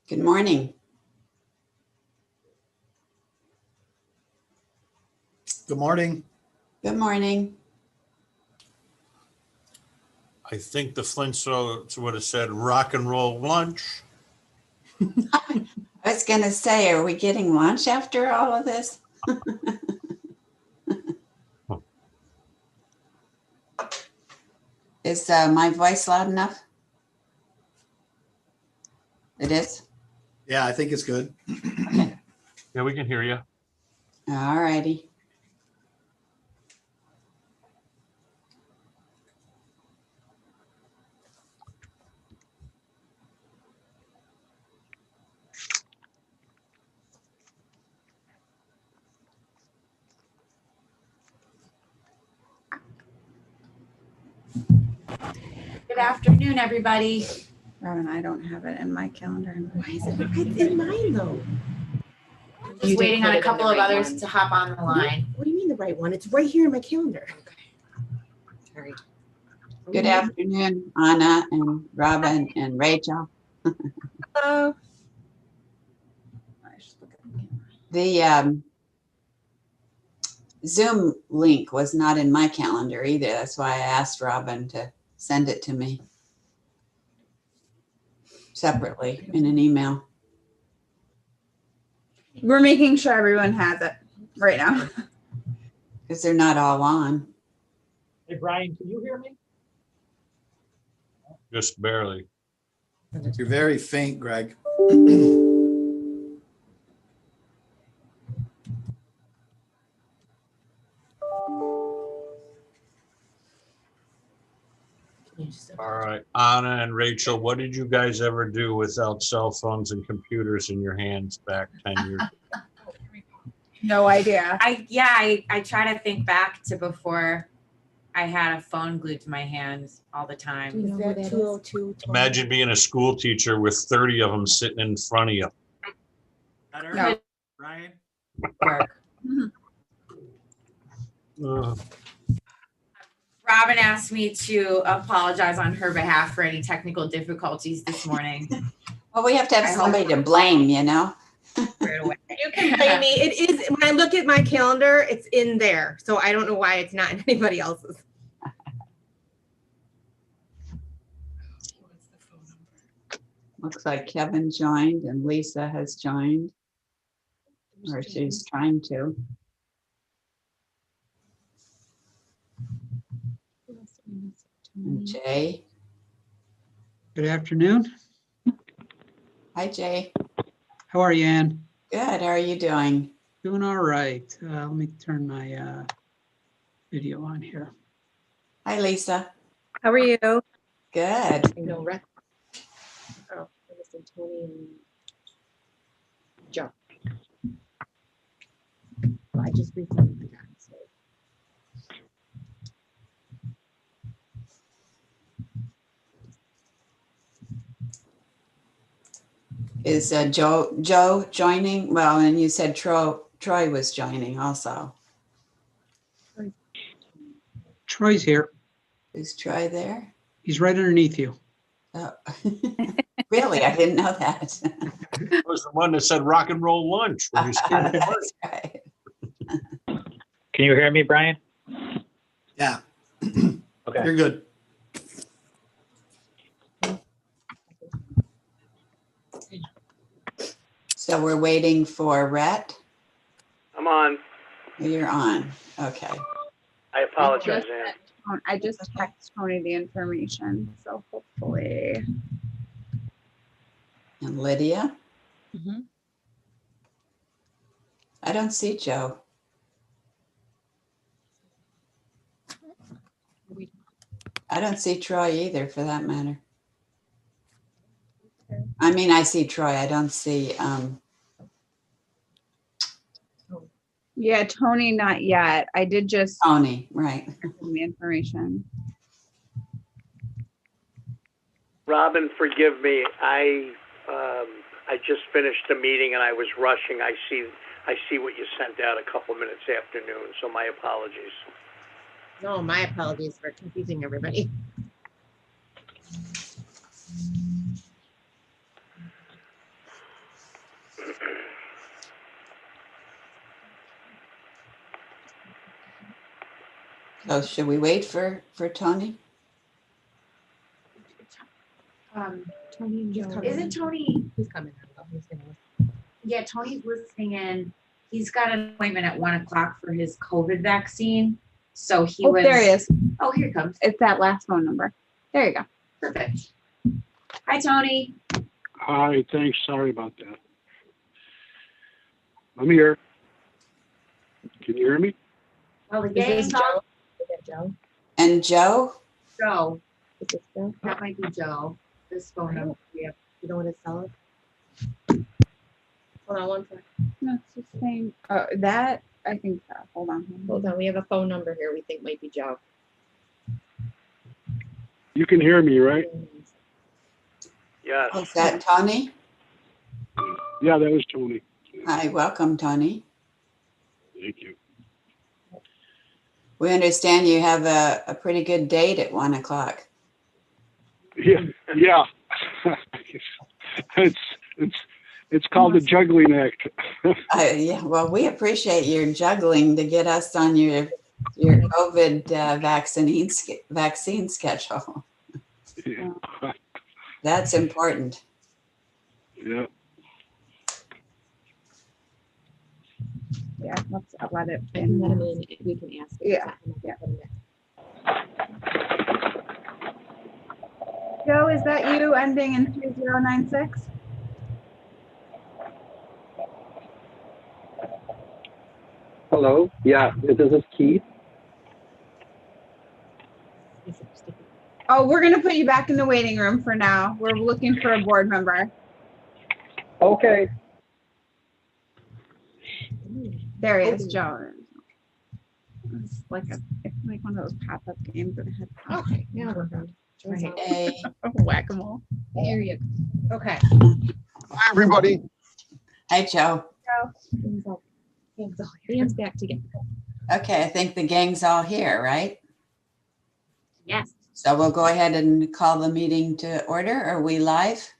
Good morning. Good morning. Good morning. I think the Flintstones would have said rock and roll lunch. I was going to say, are we getting lunch after all of this? Is my voice loud enough? It is? Yeah, I think it's good. Yeah, we can hear you. All righty. Good afternoon, everybody. Robin, I don't have it in my calendar. Why is it not in mine though? Just waiting on a couple of others to hop on the line. What do you mean the right one? It's right here in my calendar. Sorry. Good afternoon, Anna and Robin and Rachel. Hello. I should look at the camera. The Zoom link was not in my calendar either. That's why I asked Robin to send it to me separately in an email. We're making sure everyone has it right now. Because they're not all on. Hey, Brian, can you hear me? Just barely. You're very faint, Greg. All right, Anna and Rachel, what did you guys ever do without cell phones and computers in your hands back 10 years ago? No idea. I try to think back to before I had a phone glued to my hands all the time. Is that 202? Imagine being a school teacher with 30 of them sitting in front of you. Better? No. Brian? Work. Robin asked me to apologize on her behalf for any technical difficulties this morning. Well, we have to have somebody to blame, you know? Right away. You can blame me. It is, when I look at my calendar, it's in there. So I don't know why it's not in anybody else's. Looks like Kevin joined and Lisa has joined, or she's trying to. And Jay. Good afternoon. Hi, Jay. How are you, Ann? Good. How are you doing? Doing all right. Let me turn my video on here. Hi, Lisa. How are you? Good. I know, Rex. Oh, I listen to Tony and Joe. Well, I just recently forgot. So. Is Joe joining? Well, and you said Troy was joining also. Troy's here. Is Troy there? He's right underneath you. Oh. Really? I didn't know that. I was the one that said rock and roll lunch. When you scared the That's right. Can you hear me, Brian? Yeah, Okay. you're good. So we're waiting for Rhett. I'm on. You're on. Okay. I apologize, Ann. I just texted Tony the information, so hopefully. And Lydia? Mhm. I don't see Joe. I don't see Troy either, for that matter. I mean, I see Troy. I don't see. Yeah, Tony, not yet. I did just Tony, right. send the information. Robin, forgive me. I just finished the meeting and I was rushing. I see what you sent out a couple minutes after noon, so my apologies. No, my apologies for confusing everybody. So should we wait for Tony? Tony and Joe. Isn't Tony, He's coming. He's gonna. yeah, Tony's listening in. He's got an appointment at 1:00 for his COVID vaccine. So he Oh, was. there he is. Oh, here he comes. It's that last phone number. There you go. Perfect. Hi, Tony. Hi, thanks. Sorry about that. I'm here. Can you hear me? Well, the Is this gang's all Joe? Is that Joe? And Joe? Joe. Is this Joe? That might be Joe. This phone number. Yeah. You don't want to sell it? Hold on one second. No, it's the same. Oh, that, I think, hold on. Hold on. We have a phone number here we think might be Joe. You can hear me, right? Yes. Is that Tony? Yeah, that was Tony. Hi, welcome, Tony. Thank you. We understand you have a pretty good date at 1:00. Yeah, yeah. It's called the juggling act. Yeah, well, we appreciate your juggling to get us on your COVID vaccine schedule. Yeah. That's important. Yeah. Yeah, let's let it I can let him in. in. We can ask. Yeah, yeah. Joe, is that you ending in 2096? Hello. Yeah, this is Keith. Oh, we're gonna put you back in the waiting room for now. We're looking for a board member. Okay. There he is, Joe. It's like one of those pop-up games that had Okay, now we're good. Joe's on. Hey, whack-a-mole. There you go. Okay. Hi, everybody. hi, Joe. Hands back together. Okay, I think the gang's all here, right? Yes. So we'll go ahead and call the meeting to order. Are we live?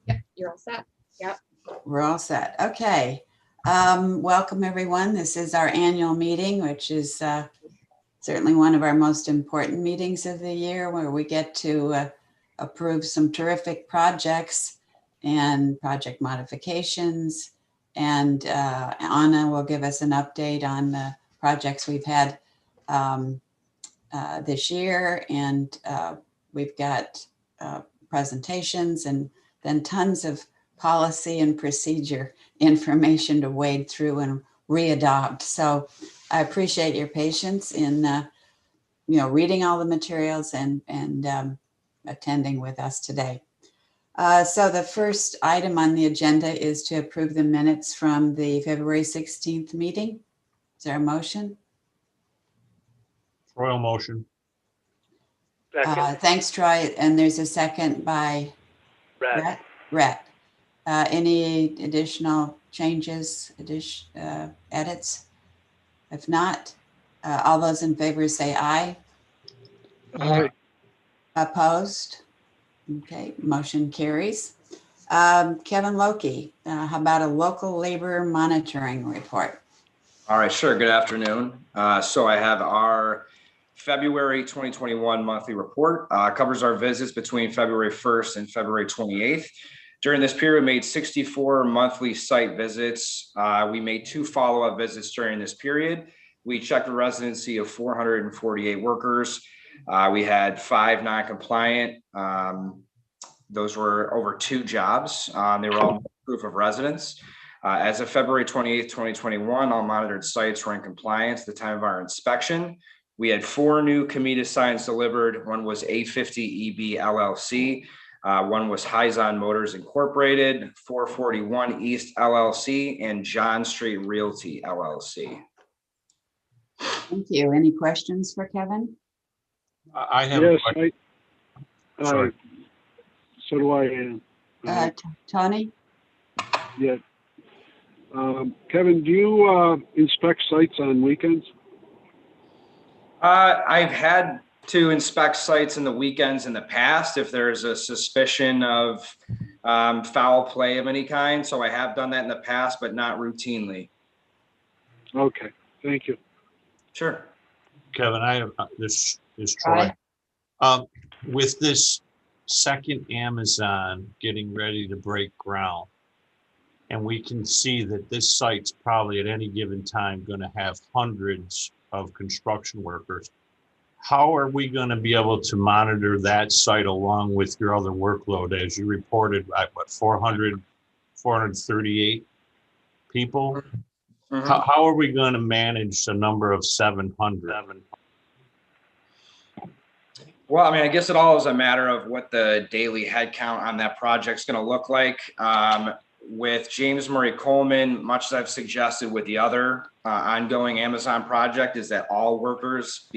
Yep. You're all set. We're all set. Okay. Welcome, everyone. This is our annual meeting, which is certainly one of our most important meetings of the year, where we get to approve some terrific projects and project modifications. And Anna will give us an update on the projects we've had this year. And we've got presentations and then tons of policy and procedure information to wade through and readopt. So I appreciate your patience in reading all the materials and attending with us today. So the first item on the agenda is to approve the minutes from the February 16th meeting. Is there a motion? Royal motion. Second. Thanks, Troy. And there's a second by Brad. Rhett. Any additional changes, edits? If not, all those in favor say aye. Hi. Opposed? Okay, motion carries. Kevin Loki, how about a local labor monitoring report? All right, sure. Good afternoon. So I have our February 2021 monthly report. Covers our visits between February 1st and February 28th. During this period, we made 64 monthly site visits. We made 2 follow-up visits during this period. We checked a residency of 448 workers. We had 5 non-compliant. Those were over 2 jobs. They were all proof of residence. As of February 28th, 2021, all monitored sites were in compliance at the time of our inspection. We had 4 new COMIDA signs delivered. One was A50EB LLC. One was Hyzon Motors Incorporated, 441 East LLC, and John Street Realty LLC. Thank you. Any questions for Kevin? I have a Yes, question. Sorry. So do I. Tony? Yeah. Kevin, do you inspect sites on weekends? I've had to inspect sites in the weekends in the past if there's a suspicion of foul play of any kind. So I have done that in the past, but not routinely. Okay, thank you. Sure. Kevin, I have, this is Troy. With this second Amazon getting ready to break ground, and we can see that this site's probably at any given time going to have hundreds of construction workers. How are we going to be able to monitor that site along with your other workload, as you reported at what, 438 people? Mhm. How are we going to manage the number of 700? Well, I mean, I guess it all is a matter of what the daily headcount on that project's going to look like. With James Murray Coleman, much as I've suggested with the other ongoing Amazon project, is that all workers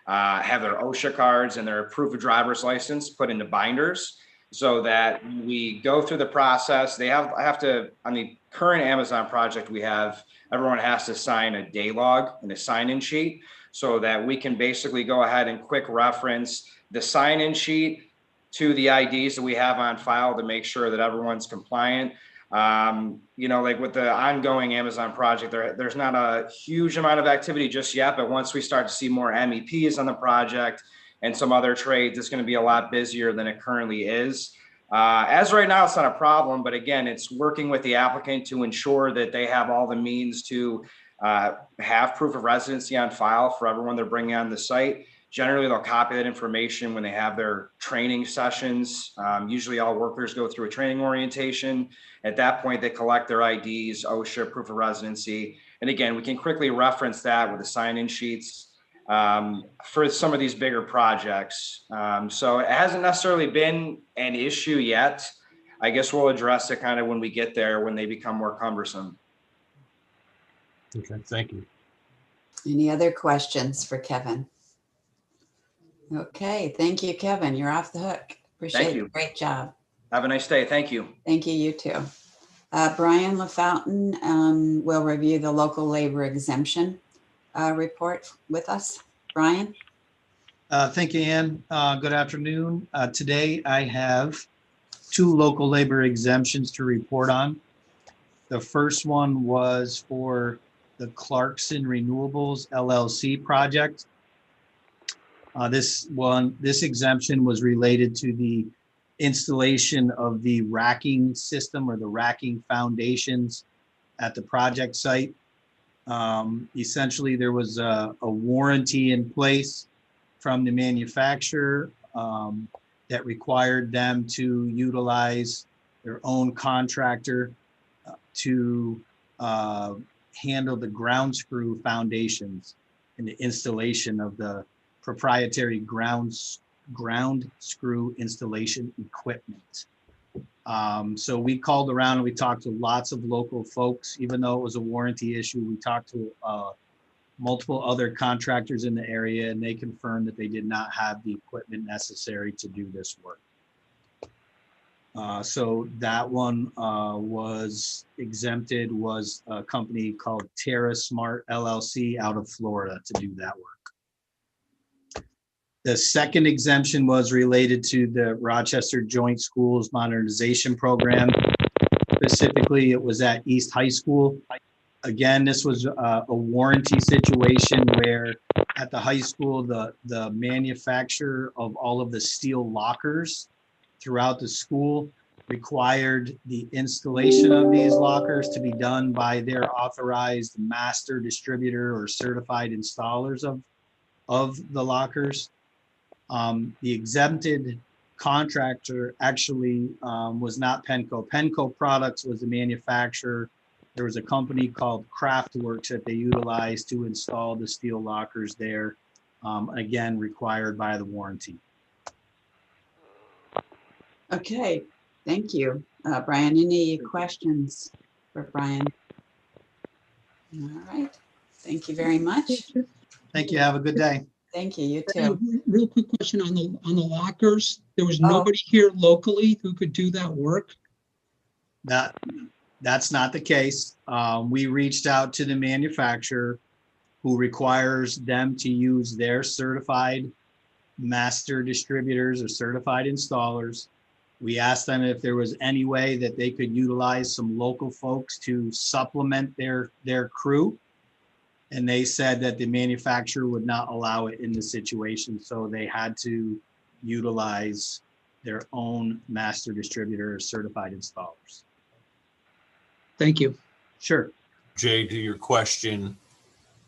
have their OSHA cards and their proof of driver's license put into binders, so that we go through the process. They have to, on the current Amazon project we have, everyone has to sign a day log and a sign-in sheet, so that we can basically go ahead and quick reference the sign-in sheet to the IDs that we have on file to make sure that everyone's compliant. Like with the ongoing Amazon project, there's not a huge amount of activity just yet, but once we start to see more MEPs on the project and some other trades, it's going to be a lot busier than it currently is. As right now, it's not a problem, but again, it's working with the applicant to ensure that they have all the means to have proof of residency on file for everyone they're bringing on the site. Generally, they'll copy that information when they have their training sessions. Usually all workers go through a training orientation. At that point, they collect their IDs, OSHA, proof of residency. And again, we can quickly reference that with the sign-in sheets for some of these bigger projects. So it hasn't necessarily been an issue yet. I guess we'll address it kind of when we get there, when they become more cumbersome. Okay, thank you. Any other questions for Kevin? Okay, thank you, Kevin. You're off the hook. Appreciate you. it. Great job. Have a nice day. Thank you. Thank you, you too. Brian LaFountain will review the local labor exemption report with us. Brian? Thank you, Ann. Good afternoon. Today I have 2 local labor exemptions to report on. The first one was for the Clarkson Renewables LLC project. This exemption was related to the installation of the racking system or the racking foundations at the project site. Essentially, there was a warranty in place from the manufacturer that required them to utilize their own contractor to handle the ground screw foundations and the installation of the proprietary ground screw installation equipment. So we called around and we talked to lots of local folks. Even though it was a warranty issue, we talked to multiple other contractors in the area, and they confirmed that they did not have the equipment necessary to do this work. So that one was exempted, was a company called Terra Smart LLC out of Florida to do that work. The second exemption was related to the Rochester Joint Schools Modernization Program. Specifically, it was at East High School. Again, this was a warranty situation where at the high school, the manufacturer of all of the steel lockers throughout the school required the installation of these lockers to be done by their authorized master distributor or certified installers of the lockers. The exempted contractor actually was not Penco. Penco Products was the manufacturer. There was a company called Craftworks that they utilized to install the steel lockers there, again, required by the warranty. Okay, thank you. Brian, any questions for Brian? All right, thank you very much. Thank you. Have a good day. Thank you, you too. Real quick question on the lockers. There was nobody here locally who could do that work? That's not the case. We reached out to the manufacturer who requires them to use their certified master distributors or certified installers. We asked them if there was any way that they could utilize some local folks to supplement their crew. And they said that the manufacturer would not allow it in the situation, so they had to utilize their own master distributor certified installers. Thank you. Sure. Jay, to your question,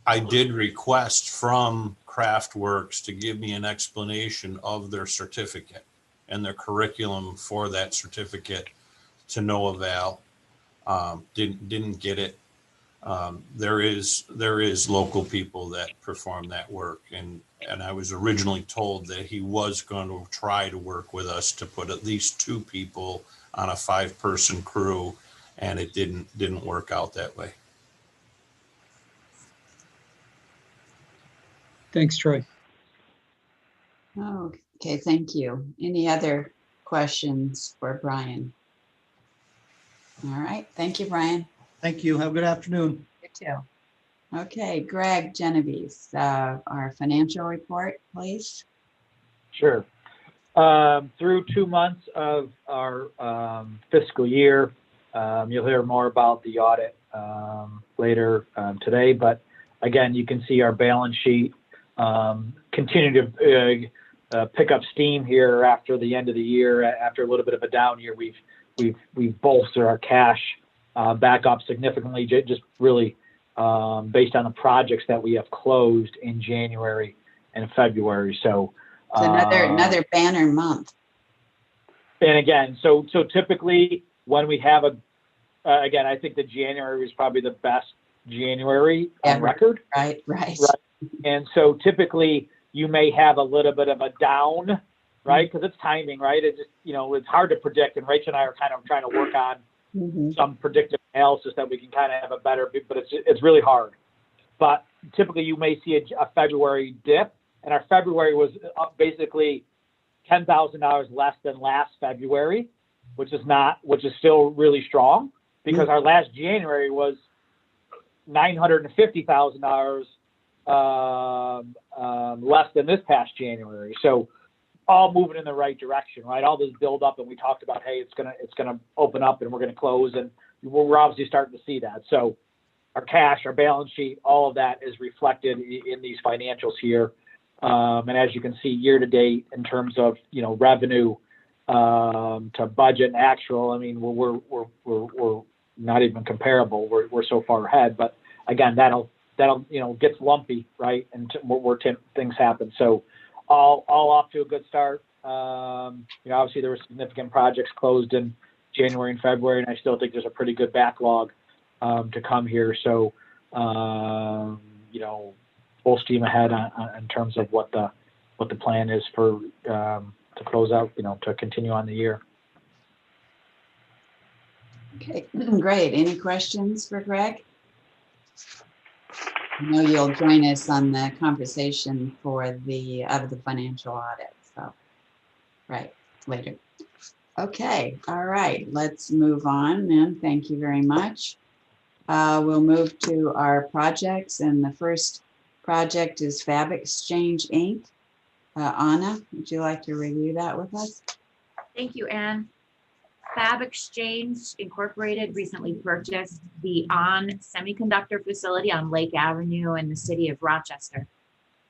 I did request from Craftworks to give me an explanation of their certificate and their curriculum for that certificate to no avail. Didn't get it. There is local people that perform that work, and I was originally told that he was going to try to work with us to put at least 2 people on a 5-person crew, and it didn't work out that way. Thanks, Troy. Okay, thank you. Any other questions for Brian? All right, thank you, Brian. Thank you. Have a good afternoon. You too. Okay, Greg Genovese, our financial report, please. Sure. Through 2 months of our fiscal year, you'll hear more about the audit later today, but again, you can see our balance sheet continue to pick up steam here after the end of the year. After a little bit of a down year, we've bolstered our cash back up significantly, just really based on the projects that we have closed in January and February. So it's another banner month. And again, so typically when we have again, I think that January was probably the best January on record. Right. And so typically you may have a little bit of a down, right? Because it's timing, right? It just, it's hard to predict. And Rachel and I are kind of trying to work on some predictive analysis that we can kind of have a better, but it's really hard. But typically you may see a February dip, and our February was basically $10,000 less than last February, which is still really strong, because our last January was $950,000 less than this past January. So all moving in the right direction, right? All this build up, and we talked about, hey, it's gonna open up and we're gonna close, and we're obviously starting to see that. So our cash, our balance sheet, all of that is reflected in these financials here. And as you can see, year to date, in terms of revenue to budget and actual, I mean, we're not even comparable. We're so far ahead, but again, that'll gets lumpy, right? And where things happen. So all off to a good start. Obviously there were significant projects closed in January and February, and I still think there's a pretty good backlog to come here. So full steam ahead in terms of what the plan is for to close out, to continue on the year. Okay, great. Any questions for Greg? I know you'll join us on the conversation of the financial audit. So, right, later. Okay, all right, let's move on then. Thank you very much. We'll move to our projects, and the first project is Fab Exchange, Inc. Anna, would you like to review that with us? Thank you, Anne. Fab Exchange Incorporated recently purchased the ON Semiconductor facility on Lake Avenue in the city of Rochester.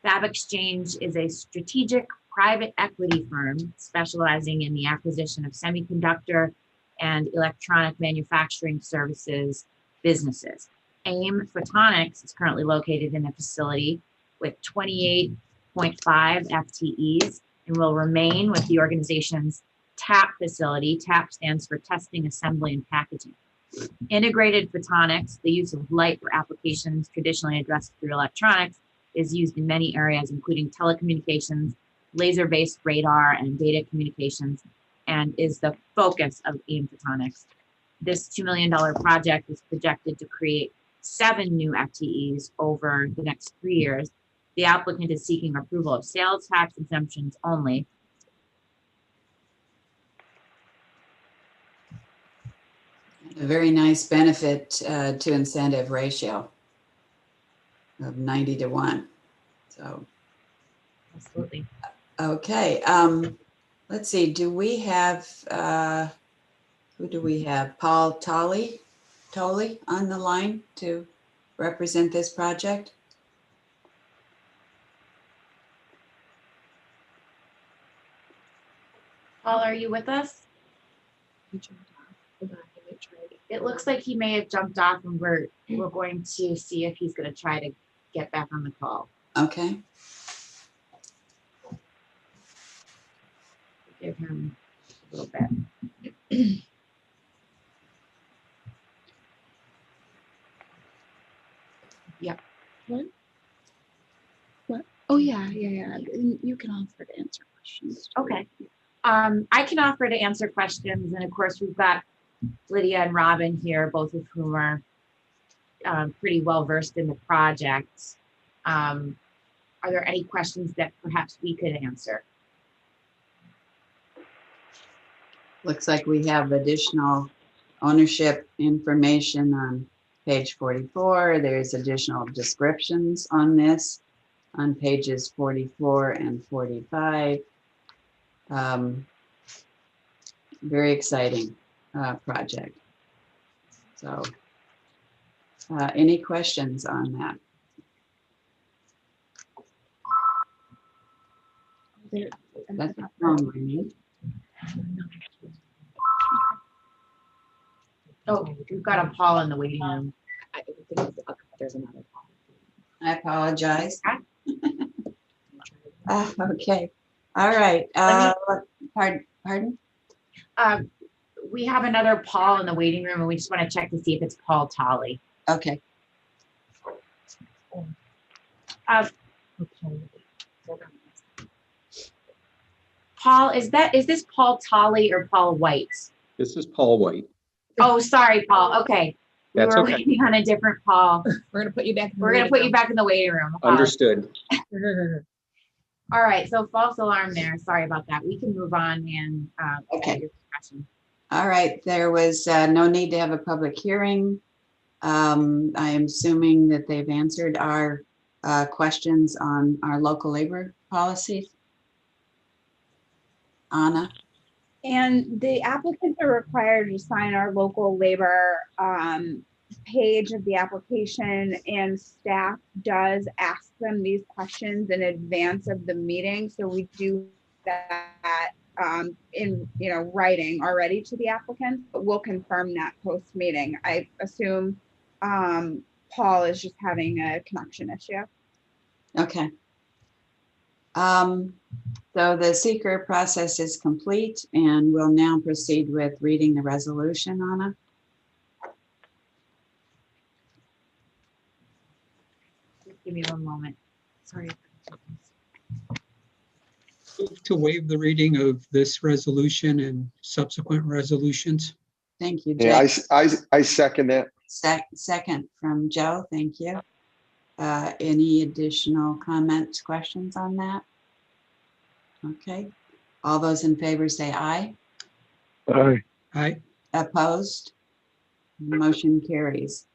Fab Exchange is a strategic private equity firm specializing in the acquisition of semiconductor and electronic manufacturing services businesses. AIM Photonics is currently located in the facility with 28.5 FTEs and will remain with the organization's TAP facility. TAP stands for Testing, Assembly, and Packaging. Integrated photonics, the use of light for applications traditionally addressed through electronics, is used in many areas, including telecommunications, laser-based radar, and data communications, and is the focus of AIM Photonics. This $2 million project is projected to create 7 new FTEs over the next 3 years. The applicant is seeking approval of sales tax exemptions only. A very nice benefit to incentive ratio of 90-1. So, absolutely. Okay. Let's see. Do we have who do we have? Paul Tolley on the line to represent this project? Paul, are you with us? It looks like he may have jumped off, and we're going to see if he's going to try to get back on the call. Okay. Give him a little bit. Yep. What? Oh, yeah. And you can offer to answer questions. Okay. I can offer to answer questions, and of course we've got Lydia and Robin here, both of whom are pretty well versed in the project. Are there any questions that perhaps we could answer? Looks like we have additional ownership information on page 44. There's additional descriptions on this on pages 44 and 45. Very exciting project. So any questions on that? That's the phone ringing. Oh, we've got a Paul in the waiting room. There's another Paul. I apologize. Okay. All right. Pardon? We have another Paul in the waiting room, and we just want to check to see if it's Paul Tolley. Okay. Paul, is this Paul Tolley or Paul White? This is Paul White. Oh, sorry, Paul. Okay. That's we were okay. waiting on a different Paul. We're going to put you back. We're going to put you back in the waiting room. Understood. All right. So false alarm there. Sorry about that. We can move on and Okay. your discussion. All right. There was no need to have a public hearing. I am assuming that they've answered our questions on our local labor policies. Anna? And the applicants are required to sign our local labor page of the application, and staff does ask them these questions in advance of the meeting. So we do that in writing already to the applicant, but we'll confirm that post meeting. I assume Paul is just having a connection issue. Okay. So the seeker process is complete, and we'll now proceed with reading the resolution, Anna. Just give me one moment. Sorry. To waive the reading of this resolution and subsequent resolutions. Thank you, Jay. Yeah, I second that. Second from Joe. Thank you. Any additional comments, questions on that? Okay. All those in favor say aye. Aye. Aye. Opposed? Motion carries.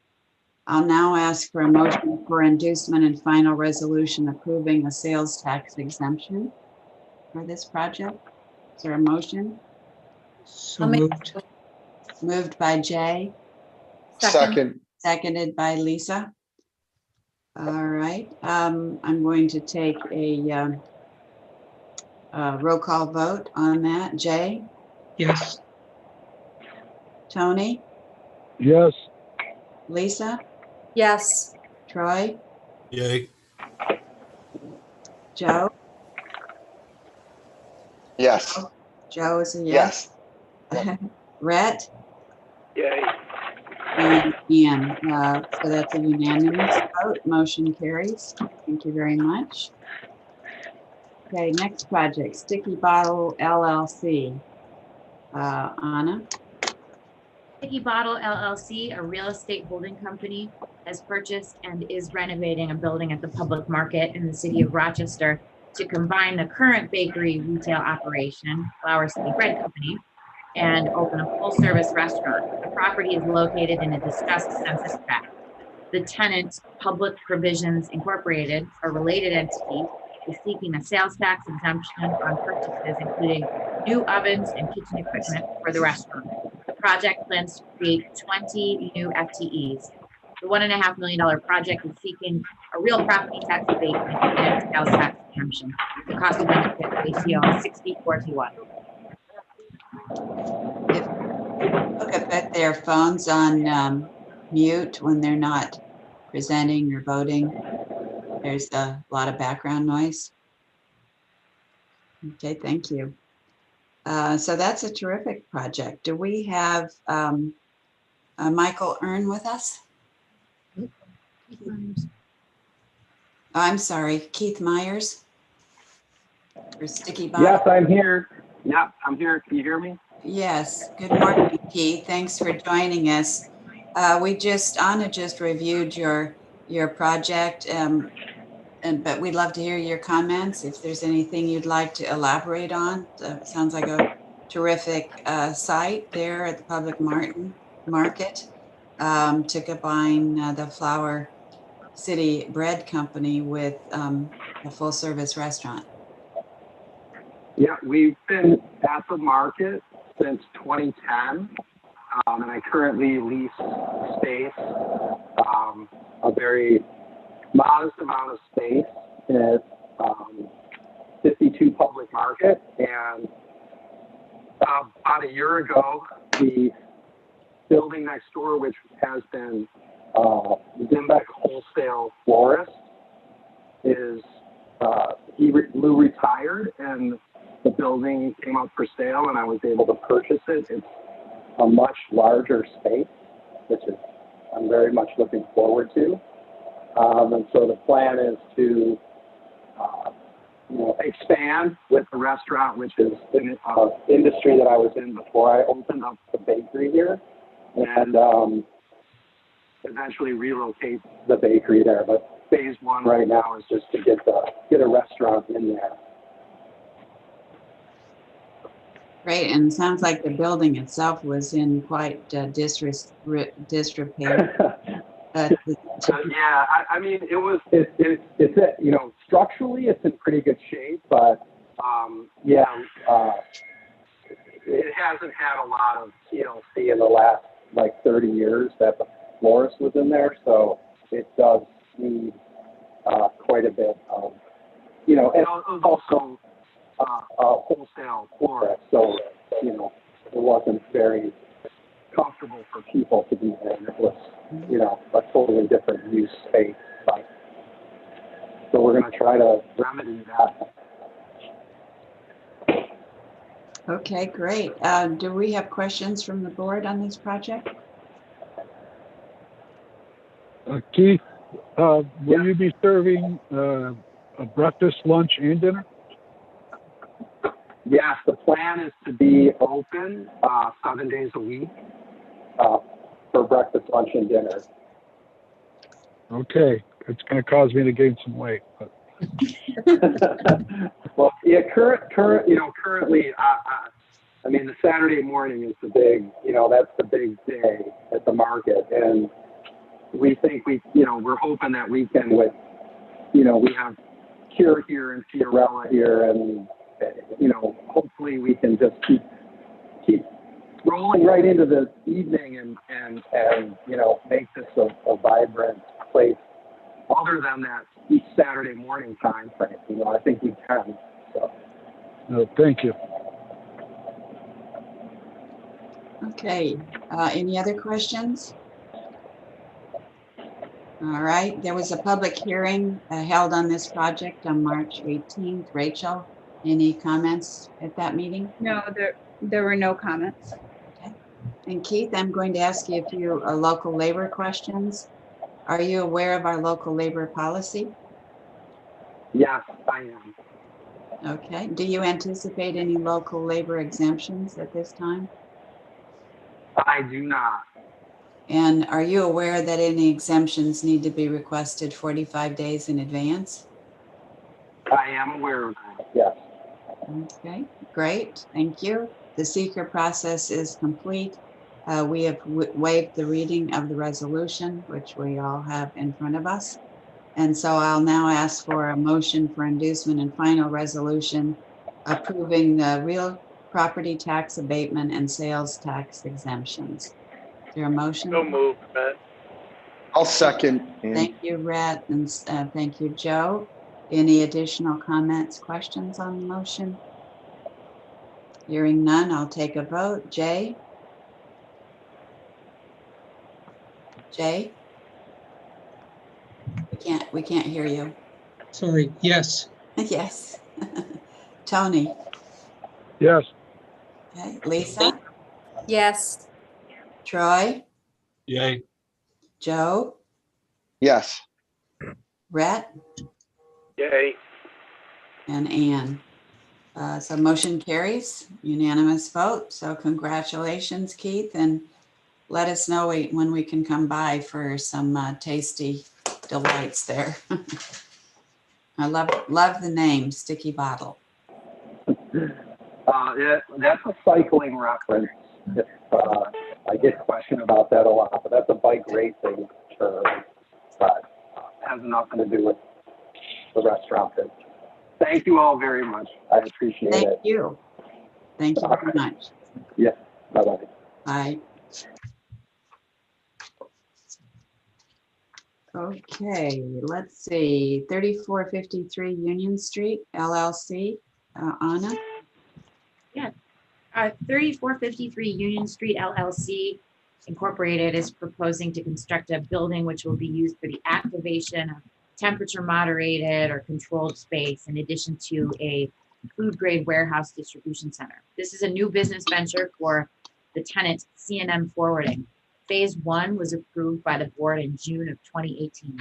I'll now ask for a motion for inducement and final resolution approving a sales tax exemption for this project. Is there a motion? So moved. Moved by Jay, Second. seconded by Lisa. All right. I'm going to take a roll call vote on that. Jay? Yes. Tony? Yes. Lisa? Yes. Troy? Yay. Joe? Yes. Joe is a yes. Rhett? Yay. And Ian. So that's a unanimous vote. Motion carries. Thank you very much. Okay, next project, Sticky Bottle LLC. Anna? Sticky Bottle LLC, a real estate holding company, has purchased and is renovating a building at the public market in the city of Rochester to combine the current bakery retail operation, Flour City Bread Company, and open a full-service restaurant. The property is located in a distressed census tract. The tenant, Public Provisions Incorporated, a related entity, is seeking a sales tax exemption on purchases, including new ovens and kitchen equipment for the restaurant. The project plans to create 20 new FTEs. The $1.5 million project is seeking a real property tax abatement and sales tax exemption. The cost of benefit ratio is 60/1. If look up at their phones on mute when they're not presenting or voting. There's a lot of background noise. Okay, thank you. So that's a terrific project. Do we have Michael Earn with us? I'm sorry, Keith Myers for Sticky Bottom? Yes, I'm here. Yeah, I'm here. Can you hear me? Yes. Good morning, Keith. Thanks for joining us. Anna just reviewed your project, but we'd love to hear your comments. If there's anything you'd like to elaborate on, sounds like a terrific site there at the public market to combine the Flower City Bread Company with a full service restaurant. Yeah, we've been at the market since 2010, and I currently lease space, a very modest amount of space at 52 Public Market. And about a year ago, the building next door, which has been Zimbeck Wholesale Florist, Lou retired, and the building came up for sale, and I was able to purchase it. It's a much larger space, which I'm very much looking forward to. And so the plan is to, expand with the restaurant, which is an industry that I was in before I opened up the bakery here, and eventually relocate the bakery there. But phase one right now is just to get a restaurant in there. Great, and it sounds like the building itself was in quite disrepair. Yeah, I mean, it's structurally it's in pretty good shape, but it hasn't had a lot of TLC in the last 30 years that the florist was in there, so it does need quite a bit of, and it was also a wholesale florist, so it wasn't very comfortable for people to be there. It was, a totally different use space. So we're going to try to remedy that. Okay, great. Do we have questions from the board on this project? Keith, will you be serving a breakfast, lunch, and dinner? Yes, the plan is to be open 7 days a week for breakfast, lunch, and dinner. Okay, it's going to cause me to gain some weight. But. Well, yeah, currently, I mean, the Saturday morning is the big, that's the big day at the market, and we think we're hoping that weekend with, we have Cure here and Fiorella here, and hopefully we can just keep rolling right into the evening and make this a vibrant place. Other than that, each Saturday morning time frame, I think we can. So. No, thank you. Okay. Any other questions? All right. There was a public hearing held on this project on March 18th. Rachel, any comments at that meeting? No, there were no comments. Okay. And Keith, I'm going to ask you a few local labor questions. Are you aware of our local labor policy? Yes, I am. Okay. Do you anticipate any local labor exemptions at this time? I do not. And are you aware that any exemptions need to be requested 45 days in advance? I am aware of that, yes. Okay, great. Thank you. The seeker process is complete. We have waived the reading of the resolution, which we all have in front of us. And so I'll now ask for a motion for inducement and final resolution approving the real property tax abatement and sales tax exemptions. Is there a motion? So moved, Rhett. I'll second. Thank you, Rhett, and thank you, Joe. Any additional comments, questions on the motion? Hearing none, I'll take a vote. Jay? Jay? We can't hear you. Sorry, yes. Yes. Tony? Yes. Okay. Lisa? Yes. Troy? Yay. Joe? Yes. Rhett? Yay. And Ann. So motion carries, unanimous vote. So congratulations, Keith, and let us know when we can come by for some tasty delights there. I love the name, Sticky Bottle. That's a cycling reference. If, I get questioned about that a lot, but that's a bike racing term. But has nothing to do with the restaurant business. Thank you all very much. I appreciate it. Thank you. Thank you very much. Yeah. Bye-bye. Bye. Okay, let's see, 3453 Union Street, LLC. Anna? Yeah. 3453 Union Street LLC Incorporated is proposing to construct a building which will be used for the activation of temperature moderated or controlled space in addition to a food grade warehouse distribution center. This is a new business venture for the tenant C&M Forwarding. Phase 1 was approved by the board in June of 2018.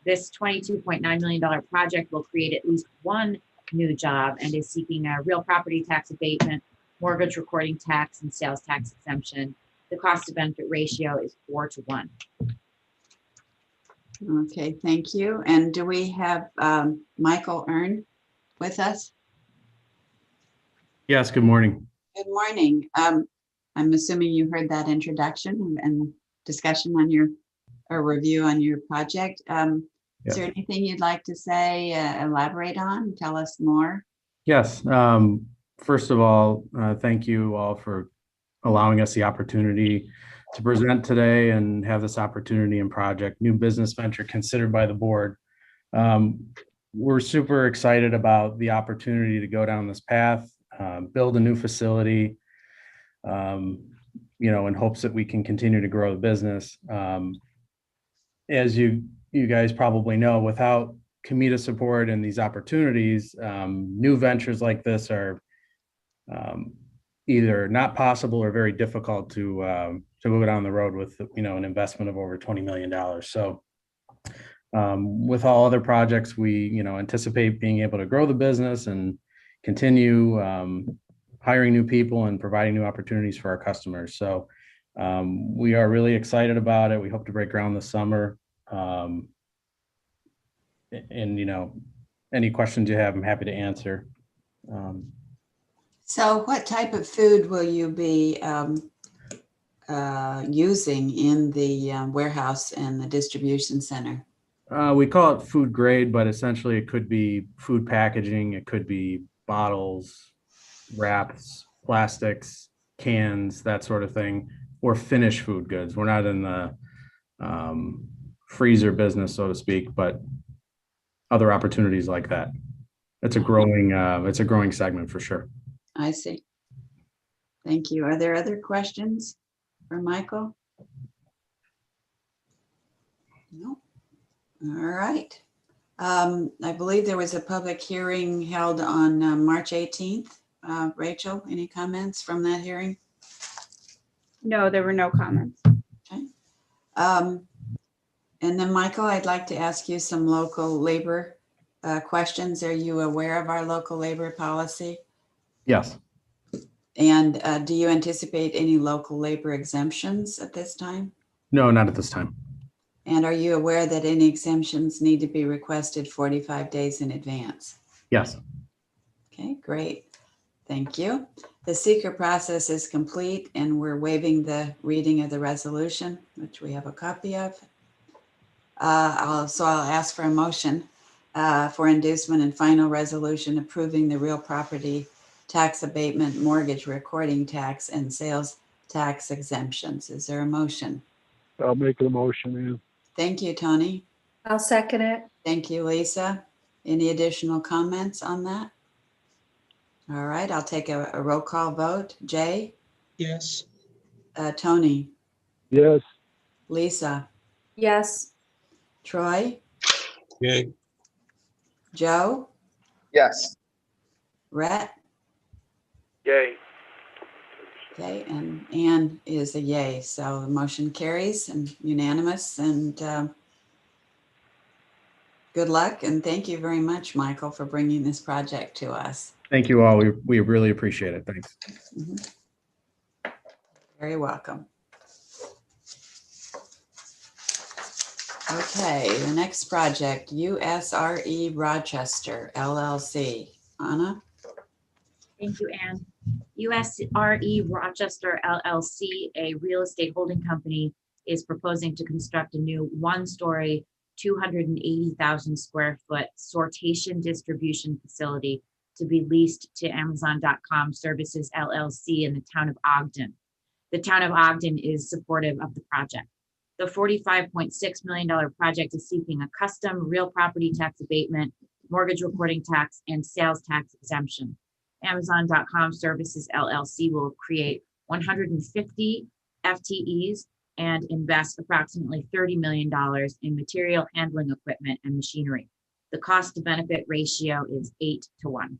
This $22.9 million project will create at least one new job and is seeking a real property tax abatement, mortgage recording tax, and sales tax exemption. The cost to benefit ratio is 4-to-1. Okay, thank you. And do we have Michael Earn with us? Yes, good morning. Good morning. I'm assuming you heard that introduction and discussion on or review on your project. Is there anything you'd like to say, elaborate on, tell us more? Yes. First of all, thank you all for allowing us the opportunity to present today and have this opportunity and project, new business venture considered by the board. We're super excited about the opportunity to go down this path, build a new facility, in hopes that we can continue to grow the business. As you guys probably know, without COMIDA support and these opportunities, new ventures like this are either not possible or very difficult to go down the road with, an investment of over $20 million. So with all other projects, we, anticipate being able to grow the business and continue hiring new people and providing new opportunities for our customers. So we are really excited about it. We hope to break ground this summer. And, any questions you have, I'm happy to answer. So what type of food will you be using in the warehouse and the distribution center? We call it food grade, but essentially it could be food packaging. It could be bottles, wraps, plastics, cans, that sort of thing, or finished food goods. We're not in the freezer business, so to speak, but other opportunities like that. It's a growing segment for sure. I see. Thank you. Are there other questions for Michael? No. All right. I believe there was a public hearing held on March 18th. Rachel, any comments from that hearing? No, there were no comments. Okay. And then Michael, I'd like to ask you some local labor questions. Are you aware of our local labor policy? Yes. And do you anticipate any local labor exemptions at this time? No, not at this time. And are you aware that any exemptions need to be requested 45 days in advance? Yes. Okay, great. Thank you. The seeker process is complete and we're waiving the reading of the resolution, which we have a copy of. I'll ask for a motion for inducement and final resolution approving the real property tax abatement, mortgage recording tax, and sales tax exemptions. Is there a motion? I'll make the motion, Ann. Thank you, Tony. I'll second it. Thank you, Lisa. Any additional comments on that? All right, I'll take a roll call vote. Jay, Yes. Tony, Yes. Lisa, Yes. Troy, Okay, Joe, Yes. Rhett. Yay. Okay, and Ann is a yay, so the motion carries and unanimous, and good luck, and thank you very much, Michael, for bringing this project to us. Thank you all. We really appreciate it. Thanks. Mhm. Very welcome. Okay, the next project, USRE Rochester LLC. Anna? Thank you, Ann. USRE Rochester LLC, a real estate holding company, is proposing to construct a new one-story, 280,000 square foot sortation distribution facility to be leased to Amazon.com Services LLC in the town of Ogden. The town of Ogden is supportive of the project. The $45.6 million project is seeking a custom real property tax abatement, mortgage recording tax, and sales tax exemption. Amazon.com Services LLC will create 150 FTEs and invest approximately $30 million in material handling equipment and machinery. The cost to benefit ratio is 8-to-1.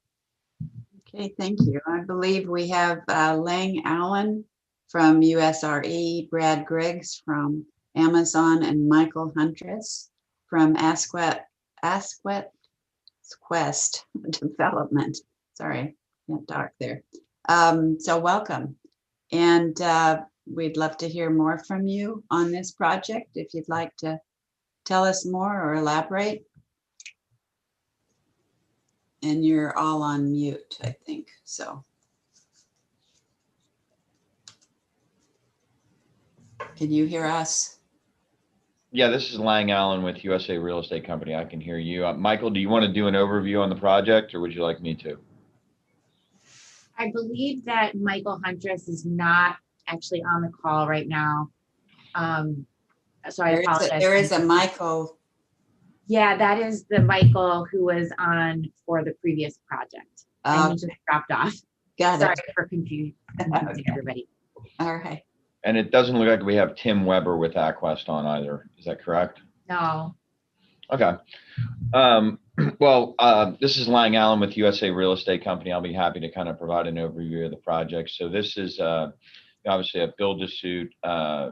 Okay, thank you. I believe we have Lang Allen from USRE, Brad Griggs from Amazon, and Michael Huntress from Asquith Quest Development. Sorry, can't talk there. So welcome. And we'd love to hear more from you on this project if you'd like to tell us more or elaborate. And you're all on mute, I think, so. Can you hear us? Yeah, this is Lang Allen with USA Real Estate Company. I can hear you. Michael, do you want to do an overview on the project, or would you like me to? I believe that Michael Huntress is not actually on the call right now. So I apologize. There is a Michael. Yeah, that is the Michael who was on for the previous project. And he just dropped off. Sorry for confusing everybody. All right. And it doesn't look like we have Tim Weber with Aquest on either. Is that correct? No. Okay. This is Lang Allen with USA Real Estate Company. I'll be happy to kind of provide an overview of the project. So this is obviously a build-to-suit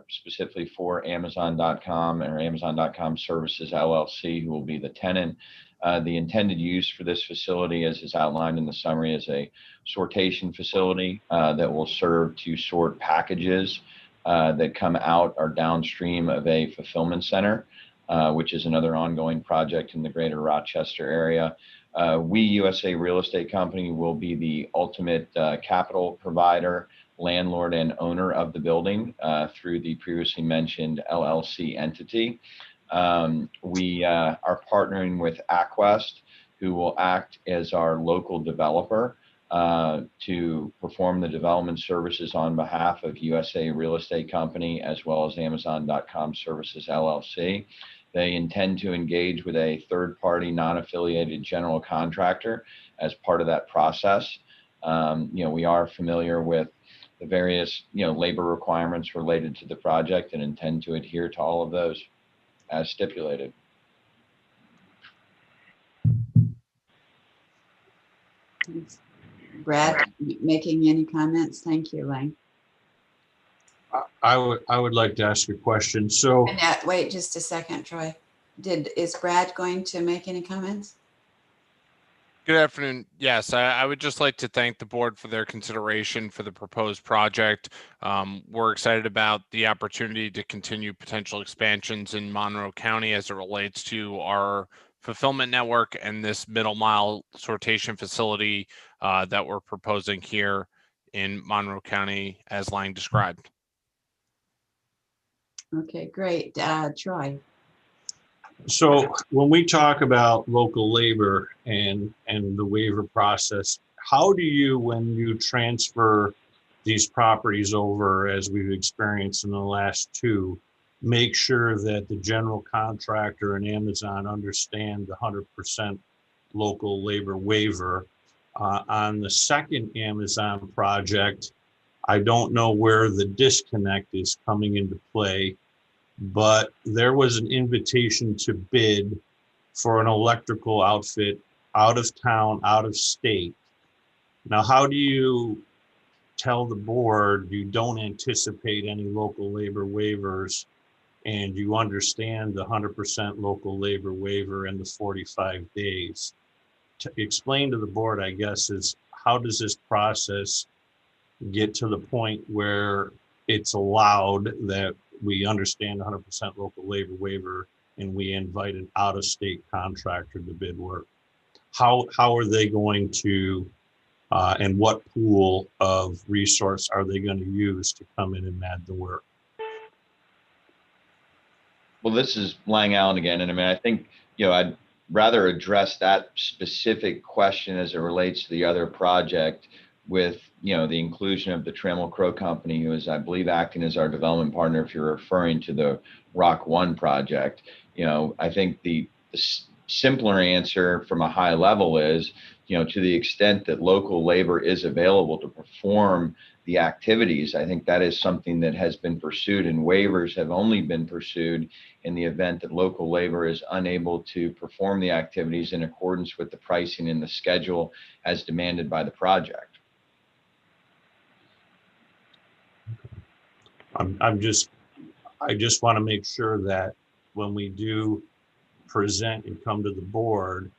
specifically for Amazon.com or Amazon.com Services LLC, who will be the tenant. The intended use for this facility, as is outlined in the summary, is a sortation facility that will serve to sort packages that come out or downstream of a fulfillment center, which is another ongoing project in the greater Rochester area. We, USA Real Estate Company, will be the ultimate capital provider, landlord, and owner of the building through the previously mentioned LLC entity. We are partnering with Aquest, who will act as our local developer to perform the development services on behalf of USA Real Estate Company, as well as Amazon.com Services LLC. They intend to engage with a third-party, non-affiliated general contractor as part of that process. We are familiar with the various, labor requirements related to the project and intend to adhere to all of those as stipulated. Brad, making any comments? Thank you, Lang. I would like to ask a question. So wait just a second, Troy. Is Brad going to make any comments? Good afternoon. Yes, I would just like to thank the board for their consideration for the proposed project. We're excited about the opportunity to continue potential expansions in Monroe County as it relates to our fulfillment network and this middle mile sortation facility that we're proposing here in Monroe County, as Lang described. Okay, great. Troy. So when we talk about local labor and the waiver process, how do you, when you transfer these properties over, as we've experienced in the last two, make sure that the general contractor and Amazon understand the 100% local labor waiver? On the second Amazon project, I don't know where the disconnect is coming into play, but there was an invitation to bid for an electrical outfit out of town, out of state. Now, how do you tell the board you don't anticipate any local labor waivers and you understand the 100% local labor waiver and the 45 days? To explain to the board, I guess, is how does this process get to the point where it's allowed that we understand 100% local labor waiver and we invite an out-of-state contractor to bid work? How are they going to, and what pool of resource are they going to use to come in and add the work? Well, this is Lang Allen again, and I mean, I think, I'd rather address that specific question as it relates to the other project with, the inclusion of the Trammell Crow Company, who is, I believe, acting as our development partner, if you're referring to the Rock One project. I think the simpler answer from a high level is, to the extent that local labor is available to perform the activities, I think that is something that has been pursued, and waivers have only been pursued in the event that local labor is unable to perform the activities in accordance with the pricing and the schedule as demanded by the project. I just want to make sure that when we do present and come to the board,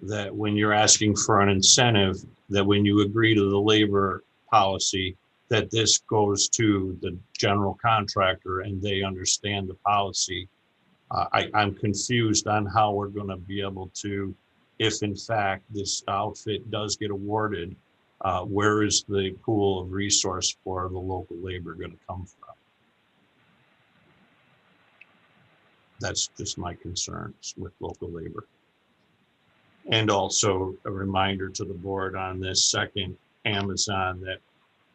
that when you're asking for an incentive, that when you agree to the labor policy, that this goes to the general contractor and they understand the policy. I'm confused on how we're going to be able to, if in fact this outfit does get awarded, where is the pool of resource for the local labor going to come from? That's just my concerns with local labor. And also a reminder to the board on this second Amazon that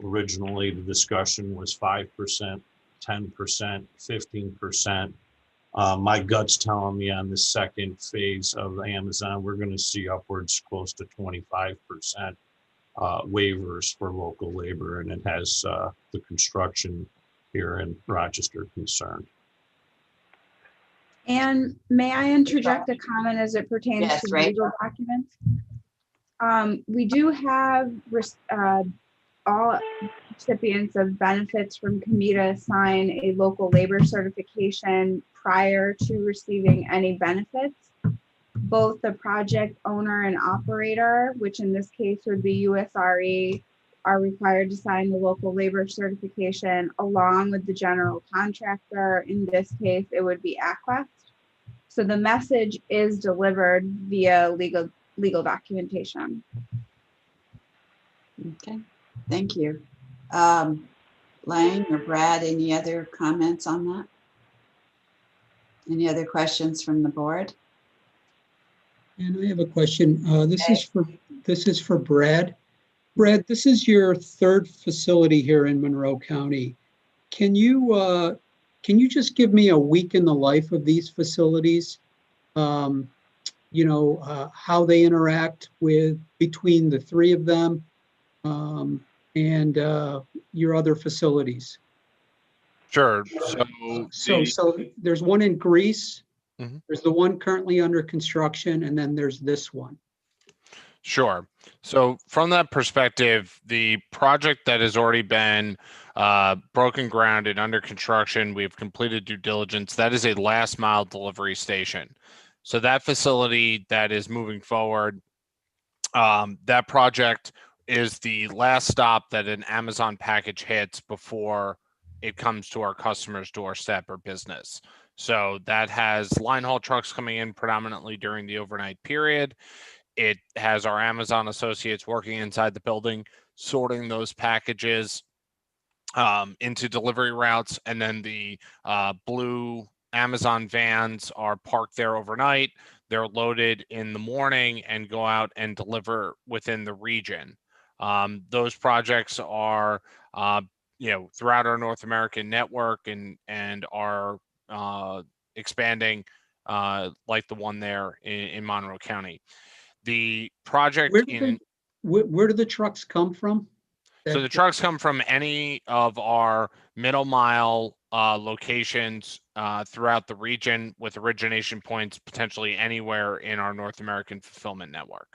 originally the discussion was 5%, 10%, 15%. My gut's telling me on the second phase of Amazon, we're going to see upwards close to 25% waivers for local labor, and it has the construction here in Rochester concerned. And may I interject a comment as it pertains Yes, to right. legal documents? We do have all recipients of benefits from COMIDA sign a local labor certification prior to receiving any benefits. Both the project owner and operator, which in this case would be USRE, are required to sign the local labor certification along with the general contractor. In this case, it would be Aquest. So the message is delivered via legal documentation. Okay, thank you. Lang or Brad, any other comments on that? Any other questions from the board? And I have a question. This is for Brad. Brad, this is your third facility here in Monroe County. Can you just give me a week in the life of these facilities? How they interact between the three of them and your other facilities. Sure. So there's one in Greece. Mhm. There's the one currently under construction, and then there's this one. Sure. So from that perspective, the project that has already been broken ground and under construction, we've completed due diligence. That is a last mile delivery station. So that facility that is moving forward, that project is the last stop that an Amazon package hits before it comes to our customer's doorstep or business. So that has line haul trucks coming in predominantly during the overnight period. It has our Amazon associates working inside the building, sorting those packages into delivery routes, and then the blue Amazon vans are parked there overnight. They're loaded in the morning and go out and deliver within the region. Those projects are, throughout our North American network and are expanding like the one there in Monroe County. The project where do the trucks come from? So the trucks come from any of our middle mile locations throughout the region, with origination points potentially anywhere in our North American fulfillment network.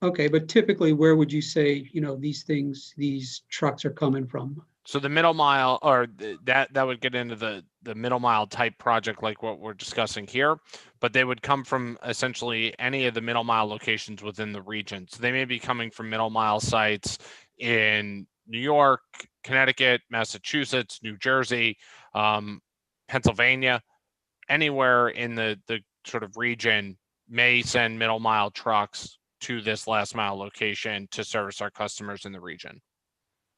Okay, but typically where would you say, these trucks are coming from? So the middle mile, or that would get into the middle mile type project like what we're discussing here, but they would come from essentially any of the middle mile locations within the region. So they may be coming from middle mile sites in New York, Connecticut, Massachusetts, New Jersey, Pennsylvania, anywhere in the sort of region may send middle mile trucks to this last mile location to service our customers in the region.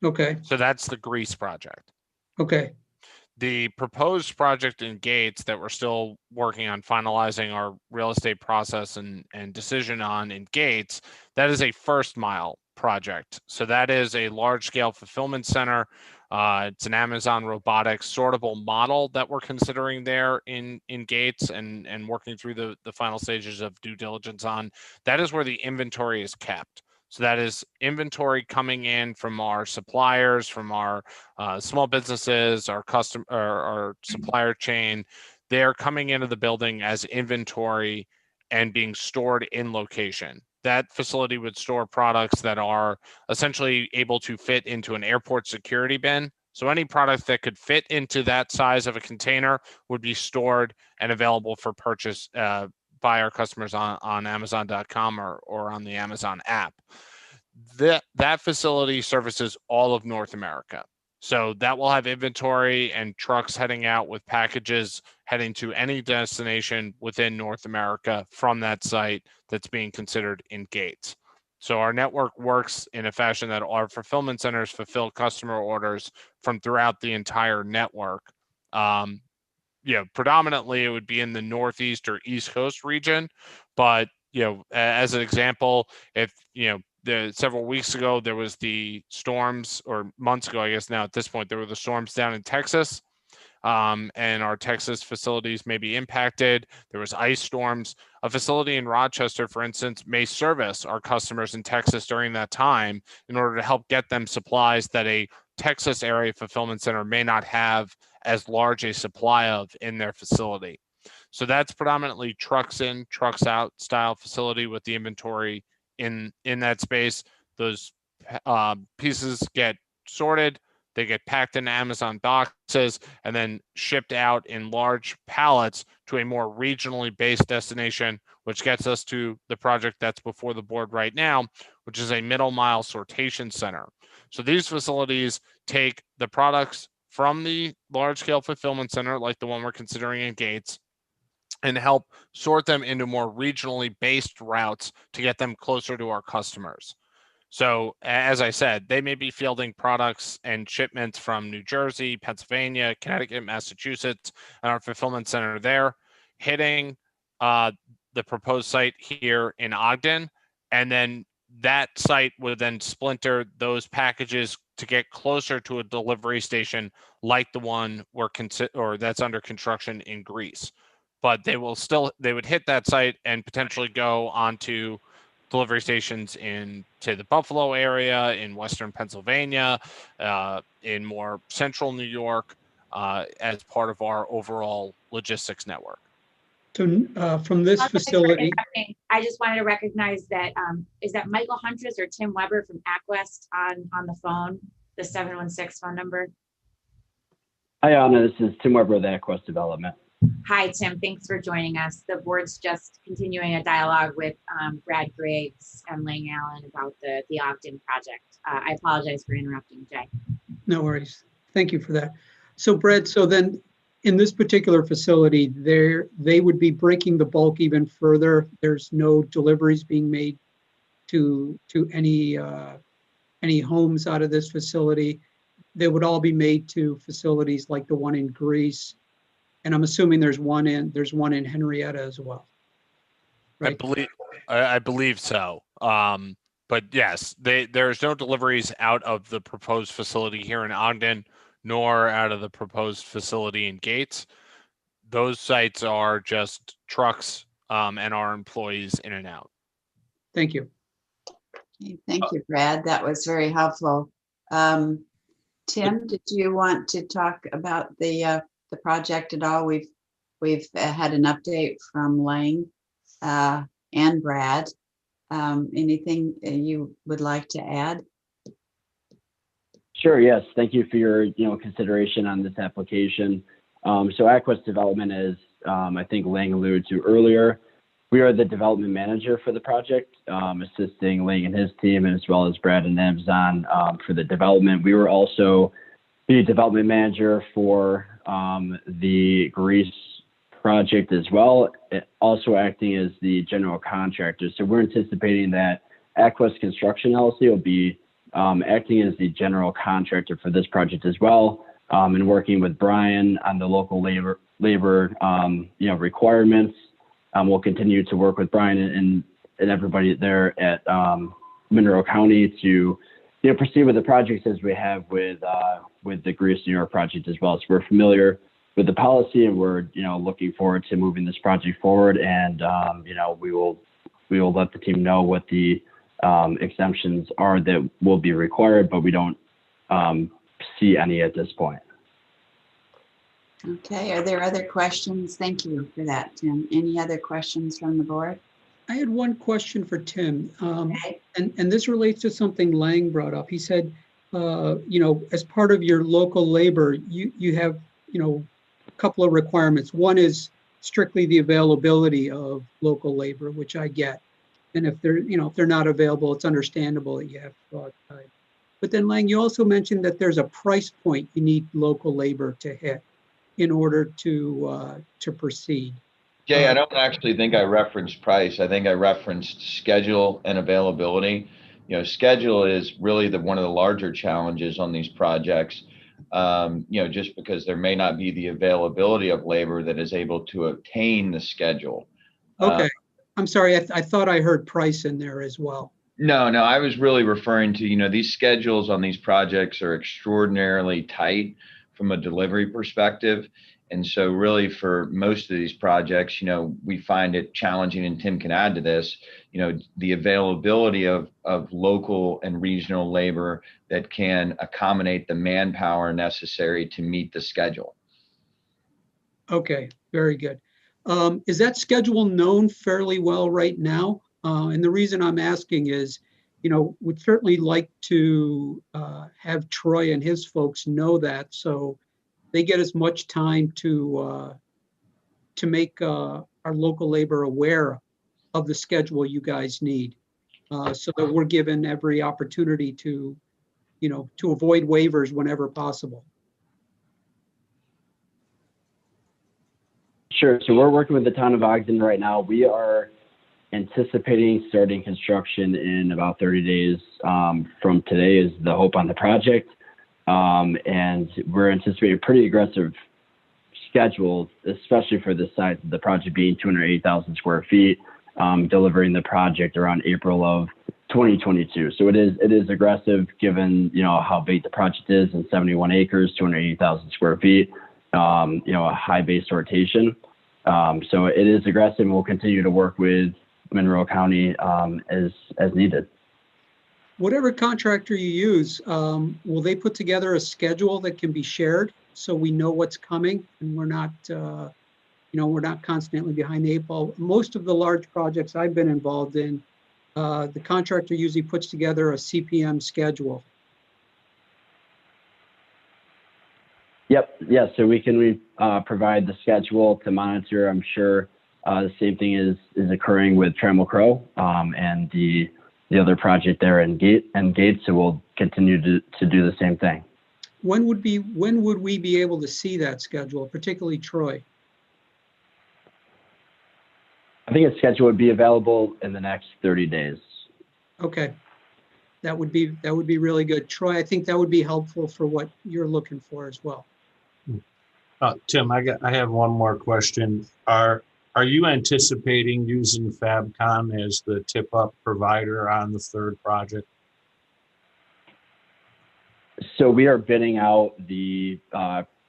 Okay, So that's the Grease project. okay, The proposed project in Gates that we're still working on finalizing our real estate process and decision on in Gates, that is a first mile project. So that is a large scale fulfillment center. It's an Amazon robotics sortable model that we're considering there in Gates and working through the final stages of due diligence on. That is where the inventory is kept. So that is inventory coming in from our suppliers, from our small businesses, our our supplier chain. They're coming into the building as inventory and being stored in location. That facility would store products that are essentially able to fit into an airport security bin. So any product that could fit into that size of a container would be stored and available for purchase by our customers on Amazon.com or on the Amazon app. That facility services all of North America. So that will have inventory and trucks heading out with packages heading to any destination within North America from that site that's being considered in Gates. So our network works in a fashion that our fulfillment centers fulfill customer orders from throughout the entire network. Predominantly it would be in the Northeast or East Coast region, but as an example, if several weeks ago there was the storms, or months ago, I guess now at this point, there were the storms down in Texas, and our Texas facilities may be impacted. There was ice storms. A facility in Rochester, for instance, may service our customers in Texas during that time in order to help get them supplies that a Texas area fulfillment center may not have as large a supply of in their facility. So that's predominantly trucks in, trucks out style facility with the inventory in that space. Those pieces get sorted, they get packed in Amazon boxes and then shipped out in large pallets to a more regionally based destination, which gets us to the project that's before the board right now, which is a middle mile sortation center. So these facilities take the products from the large scale fulfillment center, like the one we're considering in Gates, and help sort them into more regionally based routes to get them closer to our customers. So as I said, they may be fielding products and shipments from New Jersey, Pennsylvania, Connecticut, Massachusetts, and our fulfillment center there, hitting the proposed site here in Ogden. And then that site would then splinter those packages to get closer to a delivery station like the one that's under construction in Greece. But they would hit that site and potentially go onto delivery stations in, say, the Buffalo area, in Western Pennsylvania, in more central New York, as part of our overall logistics network. So from this facility, I just wanted to recognize that, is that Michael Huntress or Tim Weber from Aquest on the phone, the 716 phone number? Hi, Anna. This is Tim Weber of Aquest Development. Hi, Tim. Thanks for joining us. The board's just continuing a dialogue with Brad Graves and Lang Allen about the Ogden project. I apologize for interrupting, Jay. no worries. Thank you for that. So Brad, so then in this particular facility, they would be breaking the bulk even further. There's no deliveries being made to any homes out of this facility. They would all be made to facilities like the one in Greece. And I'm assuming there's one in Henrietta as well. Right? I believe so. But yes, there's no deliveries out of the proposed facility here in Ogden, nor out of the proposed facility in Gates. Those sites are just trucks and our employees in and out. Thank you. Okay, thank you, Brad. That was very helpful. Tim, did you want to talk about the project at all? We've had an update from Lang and Brad. Anything you would like to add? Sure, yes. Thank you for your, consideration on this application. So Aquas Development, as I think Lang alluded to earlier, we are the development manager for the project, assisting Lang and his team, as well as Brad and Amazon for the development. We were also the development manager for the Greece project as well, also acting as the general contractor. So we're anticipating that Aquas Construction LLC will be acting as the general contractor for this project as well, and working with Brian on the local labor requirements. We'll continue to work with Brian and everybody there at Monroe County to proceed with the projects as we have with the Greece, New York project as well. So we're familiar with the policy, and we're looking forward to moving this project forward. And we will let the team know what the exemptions are that will be required, but we don't see any at this point. Okay, are there other questions? Thank you for that, Tim. Any other questions from the board? I had one question for Tim, Okay. and this relates to something Lang brought up. He said, as part of your local labor, you have, a couple of requirements. One is strictly the availability of local labor, which I get. And if they're not available, it's understandable that you have to go outside. But then Lang, you also mentioned that there's a price point you need local labor to hit in order to proceed. Jay, I don't actually think I referenced price. I think I referenced schedule and availability. Schedule is really one of the larger challenges on these projects. Just because there may not be the availability of labor that is able to obtain the schedule. Okay, I'm sorry. I thought I heard price in there as well. No, I was really referring to, these schedules on these projects are extraordinarily tight from a delivery perspective. And so really for most of these projects, we find it challenging, and Tim can add to this, the availability of local and regional labor that can accommodate the manpower necessary to meet the schedule. Okay, very good. Is that schedule known fairly well right now? And the reason I'm asking is, we'd certainly like to have Troy and his folks know that, so they get as much time to make our local labor aware of the schedule you guys need, so that we're given every opportunity to avoid waivers whenever possible. Sure. So we're working with the town of Ogden right now. We are anticipating starting construction in about 30 days from today is the hope on the project. And we're anticipating a pretty aggressive schedule, especially for the size of the project being 280,000 square feet, delivering the project around April of 2022. So it is aggressive given, how big the project is, and 71 acres, 280,000 square feet, a high base sortation. So it is aggressive, and we'll continue to work with Monroe County as needed. Whatever contractor you use, will they put together a schedule that can be shared so we know what's coming and we're not, we're not constantly behind the eight ball? Most of the large projects I've been involved in, the contractor usually puts together a CPM schedule. Yep. Yeah. So we can provide the schedule to monitor. I'm sure the same thing is occurring with Trammell Crow and the other project there in Gates. So we'll continue to do the same thing. When would we be able to see that schedule, particularly Troy? I think a schedule would be available in the next 30 days. Okay. That would be really good. Troy, I think that would be helpful for what you're looking for as well. Tim, I have one more question. Are you anticipating using Fabcon as the tip-up provider on the third project? So we are bidding out the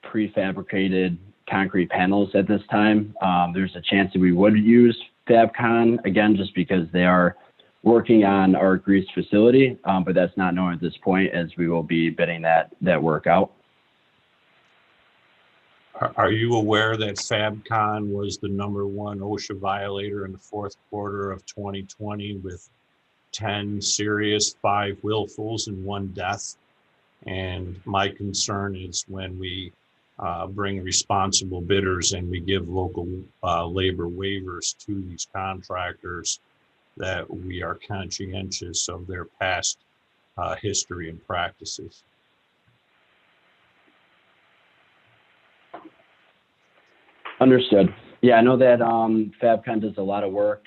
prefabricated concrete panels at this time. There's a chance that we would use Fabcon, again, just because they are working on our grease facility, but that's not known at this point as we will be bidding that work out. Are you aware that FabCon was the #1 OSHA violator in the fourth quarter of 2020 with 10 serious, 5 willfuls, and 1 death? And my concern is when we bring responsible bidders and we give local labor waivers to these contractors, that we are conscientious of their past history and practices. Understood. Yeah, I know that FabCon does a lot of work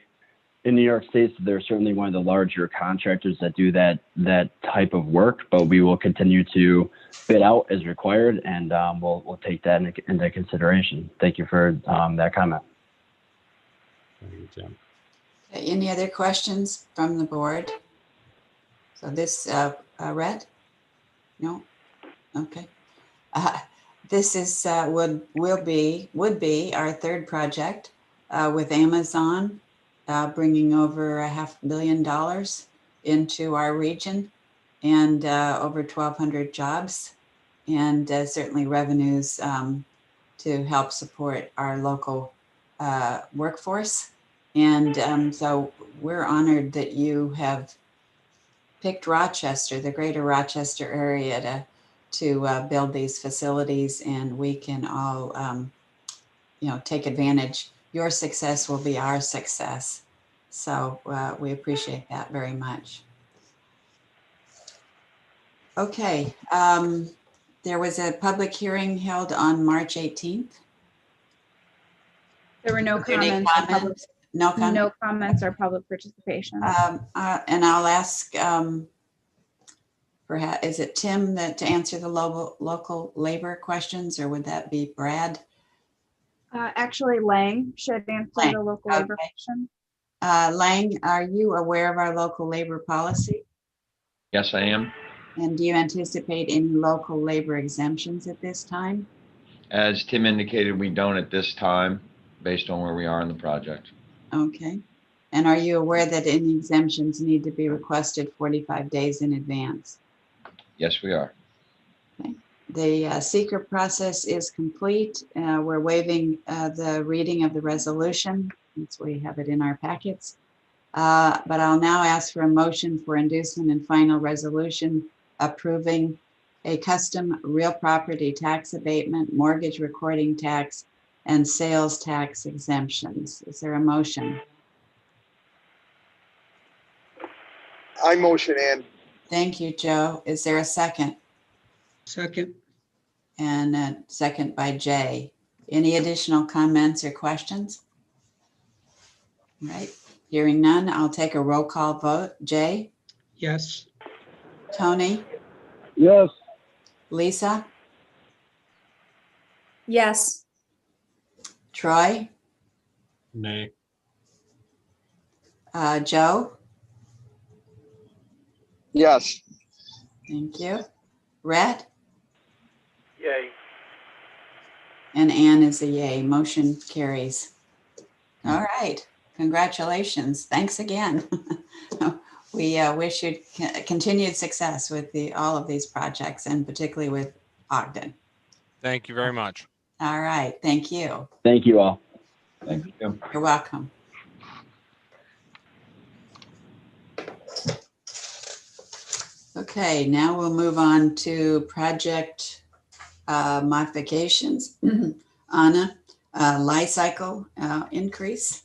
in New York State, so they're certainly one of the larger contractors that do that type of work, but we will continue to bid out as required, and we'll take that into consideration. Thank you for that comment. Thank you, Tim. Okay, any other questions from the board? So this, Red? No? Okay. This is, would be our third project with Amazon, bringing over $500 million into our region and over 1,200 jobs, and certainly revenues to help support our local workforce. And so we're honored that you have picked Rochester, the greater Rochester area, to build these facilities, and we can all, take advantage. Your success will be our success. So we appreciate that very much. Okay, there was a public hearing held on March 18th. There were no comments. No comments? No comments or public participation. And I'll ask, perhaps, is it Tim to answer the local labor questions, or would that be Brad? Actually, Lang should answer the local labor question. Lang, are you aware of our local labor policy? Yes, I am. And do you anticipate any local labor exemptions at this time? As Tim indicated, we don't at this time, based on where we are in the project. Okay. And are you aware that any exemptions need to be requested 45 days in advance? Yes, we are. Okay. The seeker process is complete. We're waiving the reading of the resolution since we have it in our packets. But I'll now ask for a motion for inducement and final resolution approving a custom real property tax abatement, mortgage recording tax, and sales tax exemptions. Is there a motion? I motion, Ann. Thank you, Joe. Is there a second? Second. And a second by Jay. Any additional comments or questions? All right, hearing none, I'll take a roll call vote. Jay? Yes. Tony? Yes. Lisa? Yes. Troy? Nay. Joe? Yes. Thank you. Rhett? Yay. And Ann is a yay. Motion carries. All right. Congratulations. Thanks again. We wish you continued success with all of these projects, and particularly with Ogden. Thank you very much. All right. Thank you. Thank you all. Thank you. You're welcome. Okay, now we'll move on to project modifications. Anna, life cycle increase.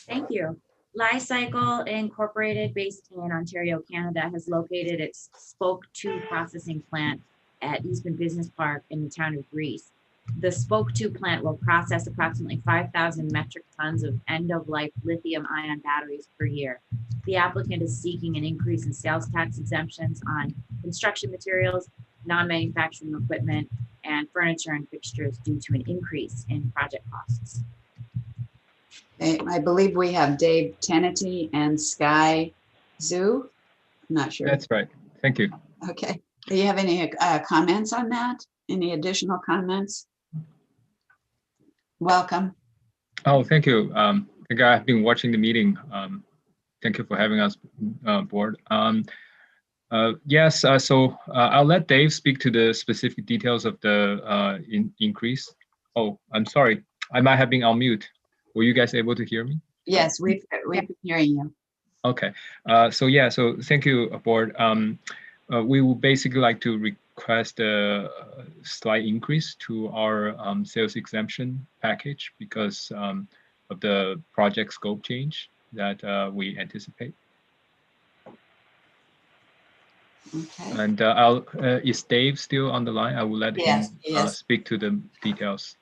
Thank you. Li-Cycle Incorporated, based in Ontario, Canada, has located its Spoke 2 processing plant at Eastman Business Park in the town of Greece. The Spoke 2 plant will process approximately 5,000 metric tons of end-of-life lithium-ion batteries per year. The applicant is seeking an increase in sales tax exemptions on construction materials, non-manufacturing equipment, and furniture and fixtures due to an increase in project costs. I believe we have Dave Tennety and Sky Zhu. I'm not sure. That's right. Thank you. Okay. Do you have any comments on that? Any additional comments? Welcome. Oh, thank you. I think I've been watching the meeting Thank you for having us, board. Yes, I'll let Dave speak to the specific details of the increase. Oh, I'm sorry. I might have been on mute. Were you guys able to hear me? Yes, we've been hearing you. Okay. So thank you, board. We would basically like to request a slight increase to our sales exemption package because of the project scope change that we anticipate. Okay. And is Dave still on the line? I will let him speak to the details.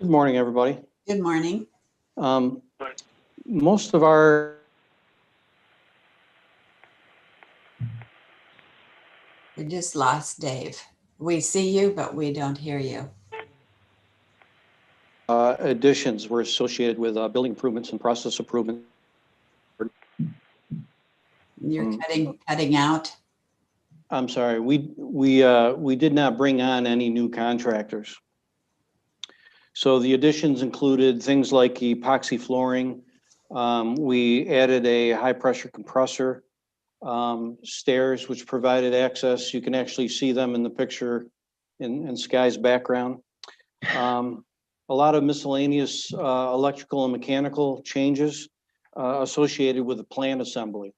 Good morning, everybody. Good morning. Most of our We just lost Dave. We see you, but we don't hear you. additions were associated with building improvements and process improvement. You're cutting out. I'm sorry, we did not bring on any new contractors. So the additions included things like epoxy flooring. We added a high pressure compressor, stairs, which provided access. You can actually see them in the picture in Sky's background. A lot of miscellaneous electrical and mechanical changes associated with the plant assembly.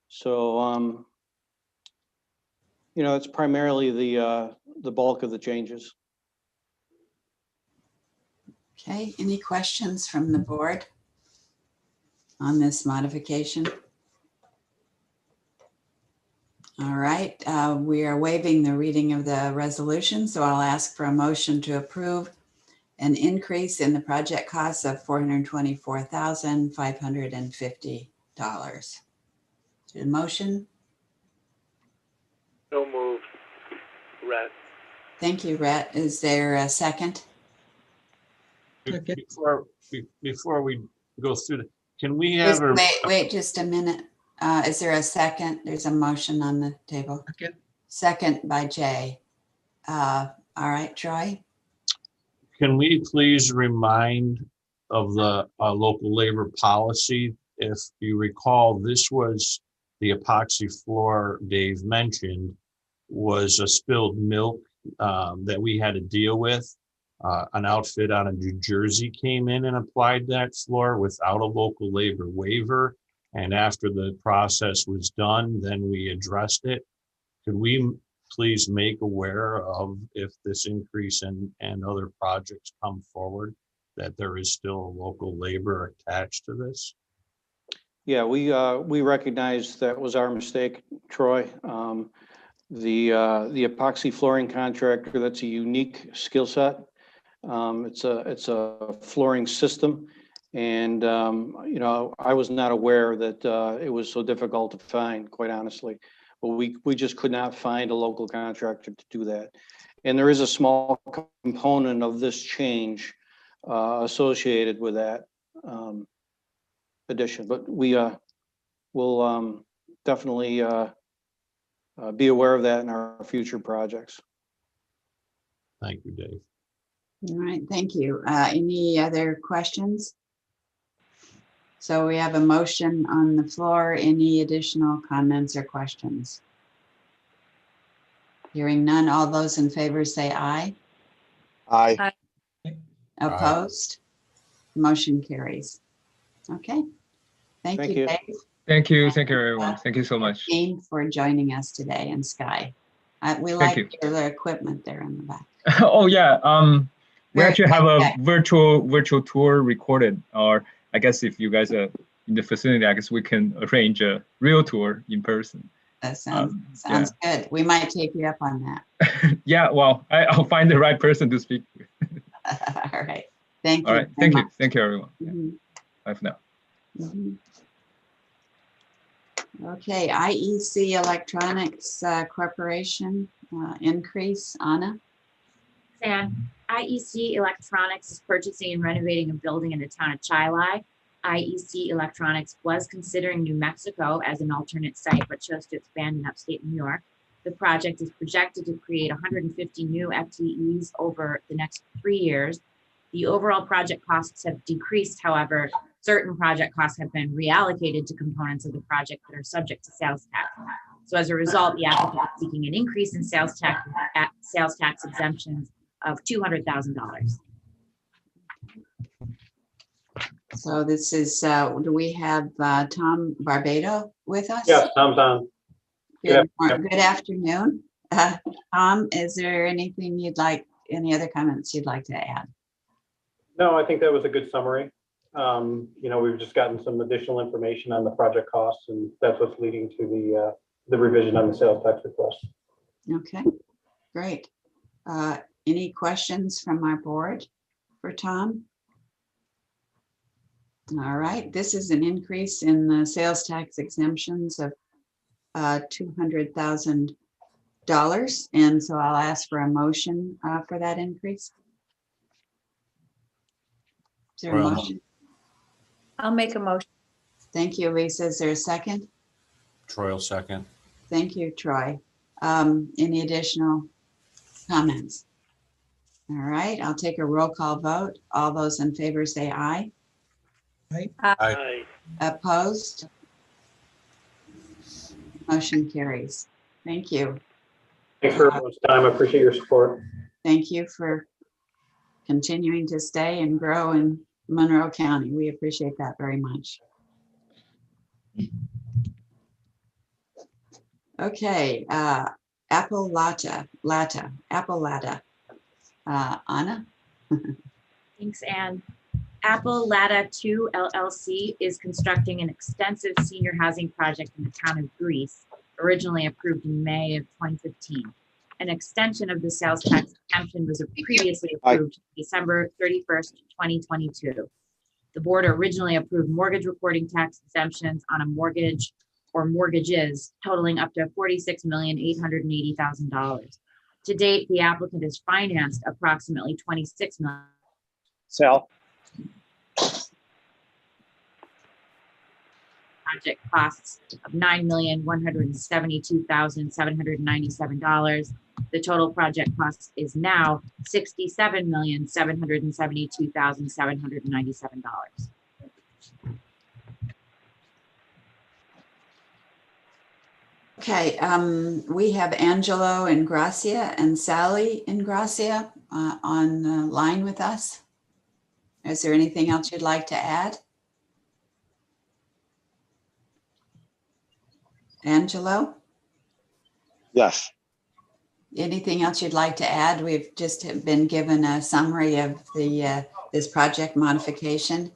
So, you know, it's primarily the bulk of the changes. Okay, any questions from the board on this modification? All right, we are waiving the reading of the resolution, so I'll ask for a motion to approve an increase in the project costs of $424,550. Motion? So moved. Rhett. Thank you, Rhett. Is there a second? Before we go through the, can we have Wait just a minute. Is there a second? There's a motion on the table. Second by Jay. All right, Troy. Can we please remind of the local labor policy? If you recall, this was the epoxy floor Dave mentioned was a spilled milk that we had to deal with. An outfit out of New Jersey came in and applied that floor without a local labor waiver. And after the process was done, then we addressed it. Could we please make aware of, if this increase and other projects come forward, that there is still local labor attached to this? Yeah, we recognize that was our mistake, Troy. The epoxy flooring contractor, that's a unique skill set. It's a flooring system, and you know, I was not aware that it was so difficult to find, quite honestly. But we just could not find a local contractor to do that. And there is a small component of this change associated with that addition. But we will definitely be aware of that in our future projects. Thank you, Dave. All right, thank you. Any other questions? So we have a motion on the floor. Any additional comments or questions? Hearing none, all those in favor say aye. Aye. Opposed? Motion carries. Okay. Thank you, Dave. Thank you, everyone. Thank you so much. Team for joining us today, and Sky. We like your equipment there in the back. Oh yeah, we actually have a virtual tour recorded, or I guess if you guys are in the facility, I guess we can arrange a real tour in person. That sounds good. We might take you up on that. Yeah, well, I'll find the right person to speak with. All right. Thank you. All right. Thank you. Thank you, everyone. Bye for now. Okay, IEC Electronics Corporation increase. Anna? IEC Electronics is purchasing and renovating a building in the town of Chilai. IEC Electronics was considering New Mexico as an alternate site, but chose to expand in upstate New York. The project is projected to create 150 new FTEs over the next 3 years. The overall project costs have decreased, however, Certain project costs have been reallocated to components of the project that are subject to sales tax. So as a result, the applicant is seeking an increase in sales tax exemptions of $200,000. So this is, do we have Tom Barbado with us? Yes, Tom's on. Good afternoon. Tom, is there anything any other comments you'd like to add? No, I think that was a good summary. We've just gotten some additional information on the project costs, and that's what's leading to the revision on the sales tax request. Okay, great. Any questions from our board for Tom? All right, this is an increase in the sales tax exemptions of $200,000. And so I'll ask for a motion for that increase. Is there a motion? I'll make a motion. Thank you, Lisa. Is there a second? Troy will second. Thank you, Troy. Any additional comments? All right, I'll take a roll call vote. All those in favor say aye. Aye. Aye. Opposed? Motion carries. Thank you. Thanks for everyone's time. I appreciate your support. Thank you for continuing to stay and grow in Monroe County. We appreciate that very much. Okay, Apple Latta. Anna? Thanks, Ann. Apple Latta 2 LLC is constructing an extensive senior housing project in the town of Greece, originally approved in May of 2015. An extension of the sales tax exemption was previously approved December 31st, 2022. The board originally approved mortgage recording tax exemptions on a mortgage or mortgages totaling up to $46,880,000. To date, the applicant has financed approximately $26 million. Sal. Project costs of $9,172,797. The total project cost is now $67,772,797. Okay, we have Angelo Ingracia and Sally Ingracia on the line with us. Is there anything else you'd like to add? Angelo? Yes. Anything else you'd like to add? We've just been given a summary of the this project modification.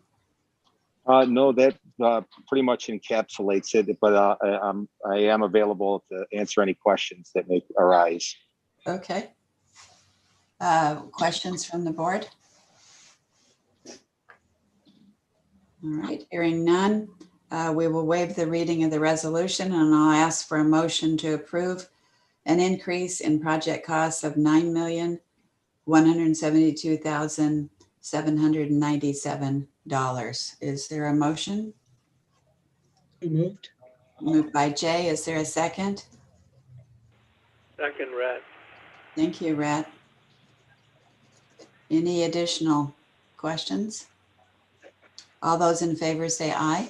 No, that pretty much encapsulates it, but I am available to answer any questions that may arise. Okay. Questions from the board? All right, hearing none, we will waive the reading of the resolution, and I'll ask for a motion to approve an increase in project costs of $9,172,797. Is there a motion? Moved. Moved by Jay. Is there a second? Second, Rat. Thank you, Rat. Any additional questions? All those in favor say aye.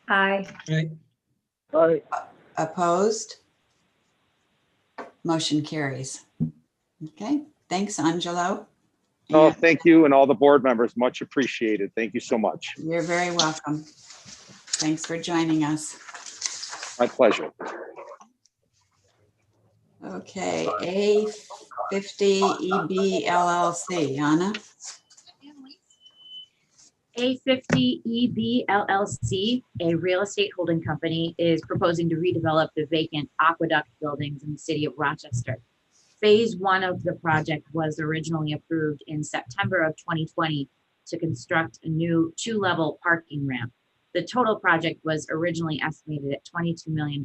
Aye. Aye. Aye. Opposed? Motion carries. Okay, thanks, Angelo. Oh, thank you and all the board members. Much appreciated. Thank you so much. You're very welcome. Thanks for joining us. My pleasure. Okay, A50EB LLC, Anna. A50EB LLC, a real estate holding company, is proposing to redevelop the vacant aqueduct buildings in the city of Rochester. Phase 1 of the project was originally approved in September of 2020 to construct a new 2-level parking ramp. The total project was originally estimated at $22 million.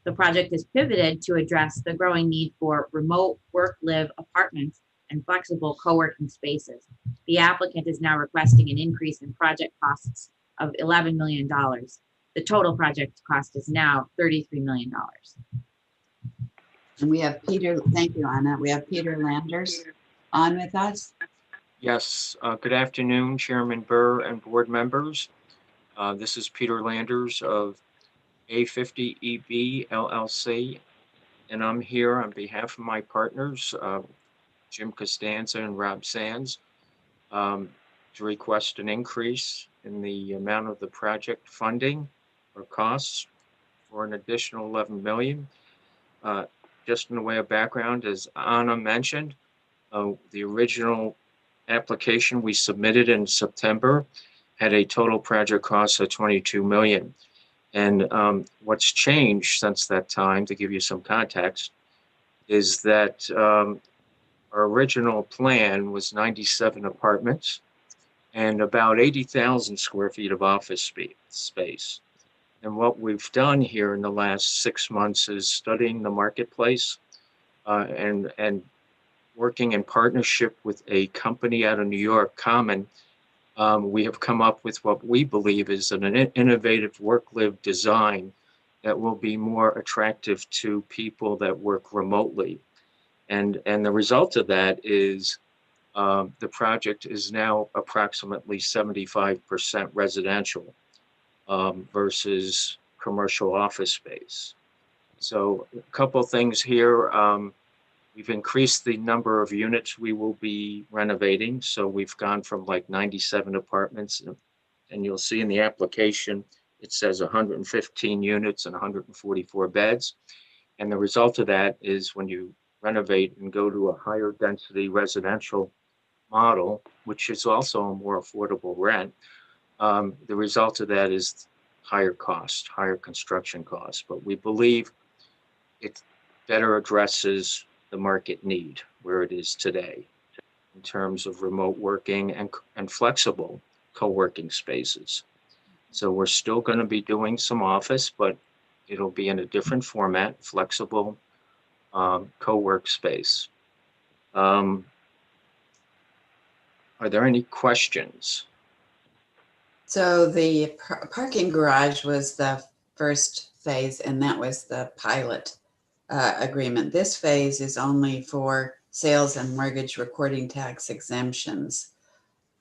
The project is pivoted to address the growing need for remote work-live apartments and flexible co-working spaces. The applicant is now requesting an increase in project costs of $11 million. The total project cost is now $33 million. And we have Peter, thank you, Anna. We have Peter Landers on with us. Yes, good afternoon, Chairman Burr and board members. This is Peter Landers of A50EB LLC, and I'm here on behalf of my partners, Jim Costanza and Rob Sands, to request an increase in the amount of the project funding or costs for an additional 11 million. Just in the way of background, as Anna mentioned, the original application we submitted in September had a total project cost of 22 million. And what's changed since that time, to give you some context, is that our original plan was 97 apartments and about 80,000 square feet of office space. And what we've done here in the last 6 months is studying the marketplace and working in partnership with a company out of New York, Common. We have come up with what we believe is an innovative work-live design that will be more attractive to people that work remotely. And the result of that is the project is now approximately 75% residential versus commercial office space. So a couple things here. We've increased the number of units we will be renovating. So we've gone from like 97 apartments, and you'll see in the application, it says 115 units and 144 beds. And the result of that is when you renovate and go to a higher density residential model, which is also a more affordable rent, the result of that is higher cost, higher construction costs. But we believe it better addresses the market need where it is today in terms of remote working and flexible co-working spaces. So we're still going to be doing some office, but it'll be in a different format, flexible co-work space. Are there any questions? So the parking garage was the first phase, and that was the pilot agreement. This phase is only for sales and mortgage recording tax exemptions.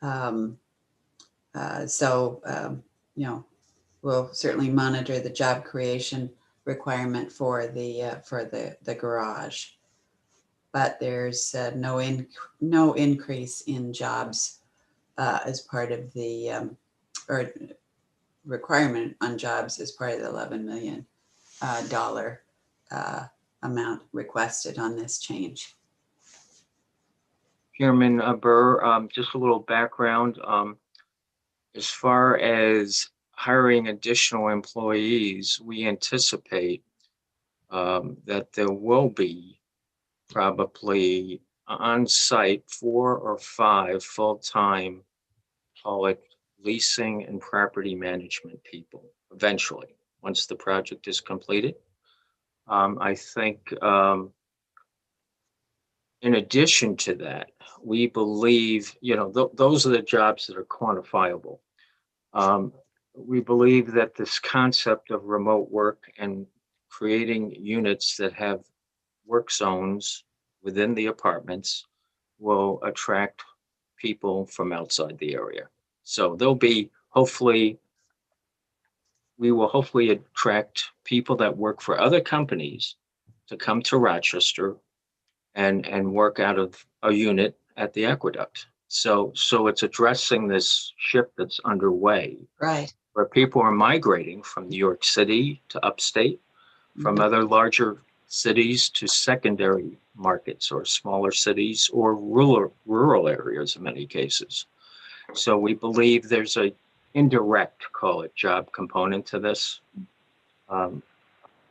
You know, we'll certainly monitor the job creation requirement for the garage, but there's no increase in jobs as part of the or requirement on jobs as part of the $11 million amount requested on this change. Chairman Burr, just a little background. As far as hiring additional employees, we anticipate that there will be probably on site 4 or 5 full-time, call it leasing and property management people eventually, once the project is completed. I think in addition to that, we believe, you know, those are the jobs that are quantifiable. We believe that this concept of remote work and creating units that have work zones within the apartments will attract people from outside the area. So there'll be we will hopefully attract people that work for other companies to come to Rochester and work out of a unit at the aqueduct. So it's addressing this shift that's underway. Right. Where people are migrating from New York City to upstate, from other larger cities to secondary markets or smaller cities or rural areas in many cases. So we believe there's a indirect, call it, job component to this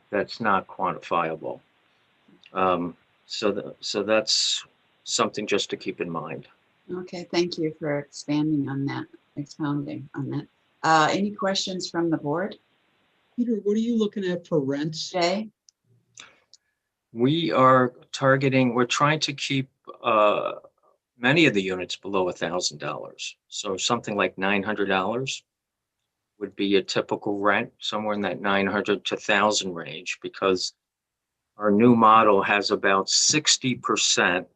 that's not quantifiable. So that's something just to keep in mind. Okay, thank you for expounding on that. Any questions from the board? Peter, what are you looking at for rents? Jay? We are we're trying to keep many of the units below $1,000. So something like $900 would be a typical rent, somewhere in that 900 to 1,000 range, because our new model has about 60%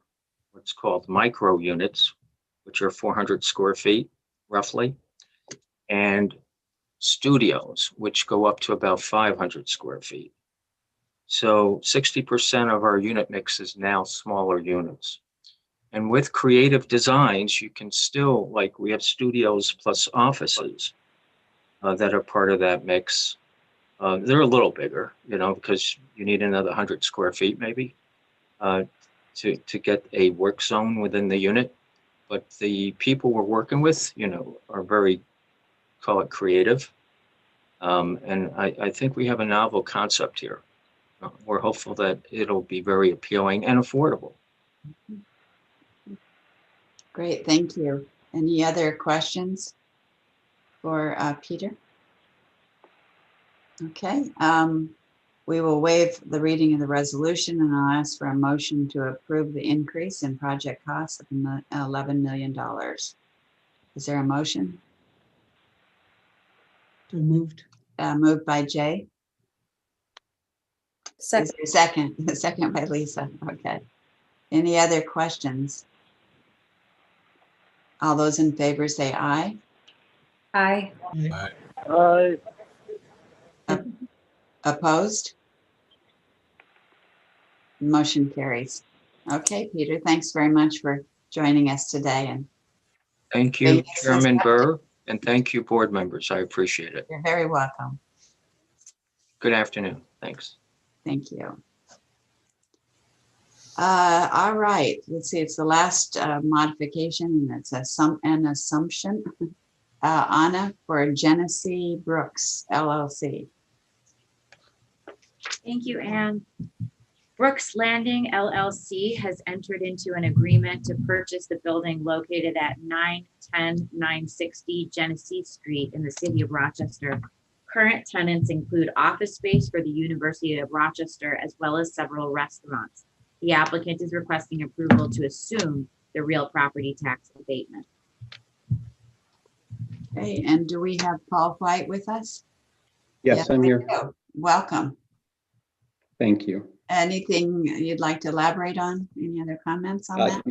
what's called micro units, which are 400 square feet roughly, and studios, which go up to about 500 square feet. So 60% of our unit mix is now smaller units. And with creative designs, you can still, like we have studios plus offices that are part of that mix. They're a little bigger, you know, because you need another 100 square feet maybe to get a work zone within the unit. But the people we're working with, you know, are very, call it creative. And I think we have a novel concept here. We're hopeful that it'll be very appealing and affordable. Great, thank you. Any other questions for Peter? Okay, we will waive the reading of the resolution, and I'll ask for a motion to approve the increase in project costs of $11 million. Is there a motion? So moved. Moved by Jay. Second. Is there a second? Second by Lisa. Okay. Any other questions? All those in favor say aye. Aye. Aye. Opposed? Motion carries. Okay, Peter, thanks very much for joining us today. And Thank you, Chairman Burr, and thank you, board members. I appreciate it. you're very welcome. Good afternoon. Thanks. Thank you. All right, let's see, it's the last modification, and it's an assumption. Anna for Genesee Brooks LLC. Thank you, Anne. Brooks Landing LLC has entered into an agreement to purchase the building located at 910 960 Genesee Street in the city of Rochester. Current tenants include office space for the University of Rochester, as well as several restaurants. The applicant is requesting approval to assume the real property tax abatement. Okay, and do we have Paul White with us? Yes, I'm here. Welcome. Thank you. Anything you'd like to elaborate on? Any other comments on that?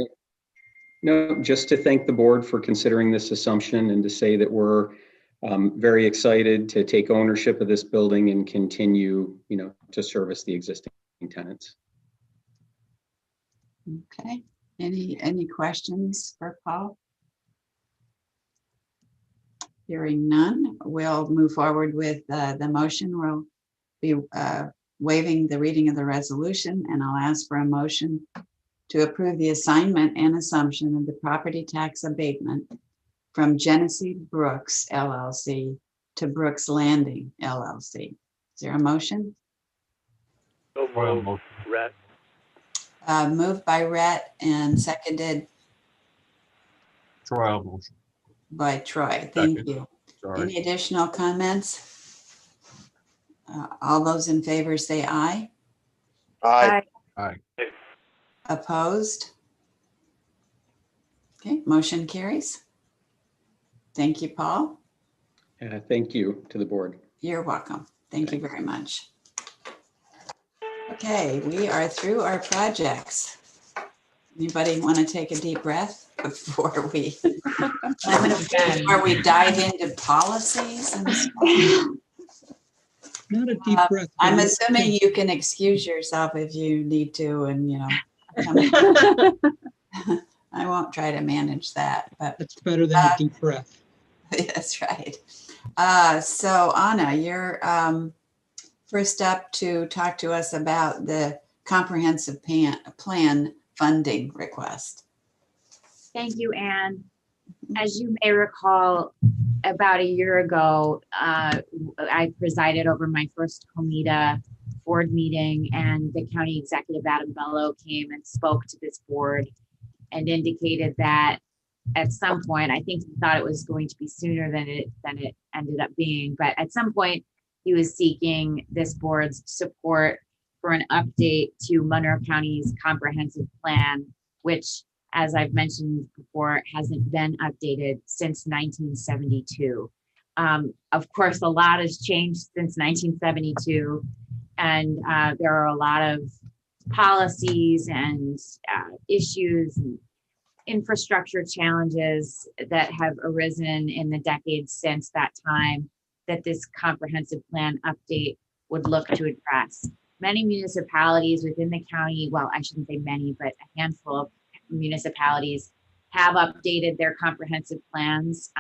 No, just to thank the board for considering this assumption and to say that we're very excited to take ownership of this building and continue, you know, to service the existing tenants. Okay, any questions for Paul? Hearing none, we'll move forward with the motion. We'll be waiving the reading of the resolution, and I'll ask for a motion to approve the assignment and assumption of the property tax abatement from Genesee Brooks LLC to Brooks Landing LLC. Is there a motion? So moved, Rhett. Moved by Rhett and seconded Troy, motion. by Troy. Thank Second. you. Sorry. Any additional comments? All those in favor say aye. Aye. Aye. Opposed? Okay, motion carries. Thank you, Paul. Thank you to the board. You're welcome. Thank you very much. Okay, we are through our projects. Anybody want to take a deep breath before we dive into policies and stuff? Not a deep breath. I'm assuming you can excuse yourself if you need to, and you know, I won't try to manage that, but That's better than a deep breath. that's right. So Anna, you're first up to talk to us about the comprehensive plan funding request. Thank you, Anne. As you may recall, about a year ago, I presided over my first COMIDA board meeting, and the county executive, Adam Bello, came and spoke to this board and indicated that at some point, I think he thought it was going to be sooner than it ended up being, but at some point he was seeking this board's support for an update to Monroe County's comprehensive plan, which, as I've mentioned before, hasn't been updated since 1972. Of course, a lot has changed since 1972, and there are a lot of policies and issues and infrastructure challenges that have arisen in the decades since that time that this comprehensive plan update would look to address. Many municipalities within the county, well, I shouldn't say many, but a handful of municipalities have updated their comprehensive plans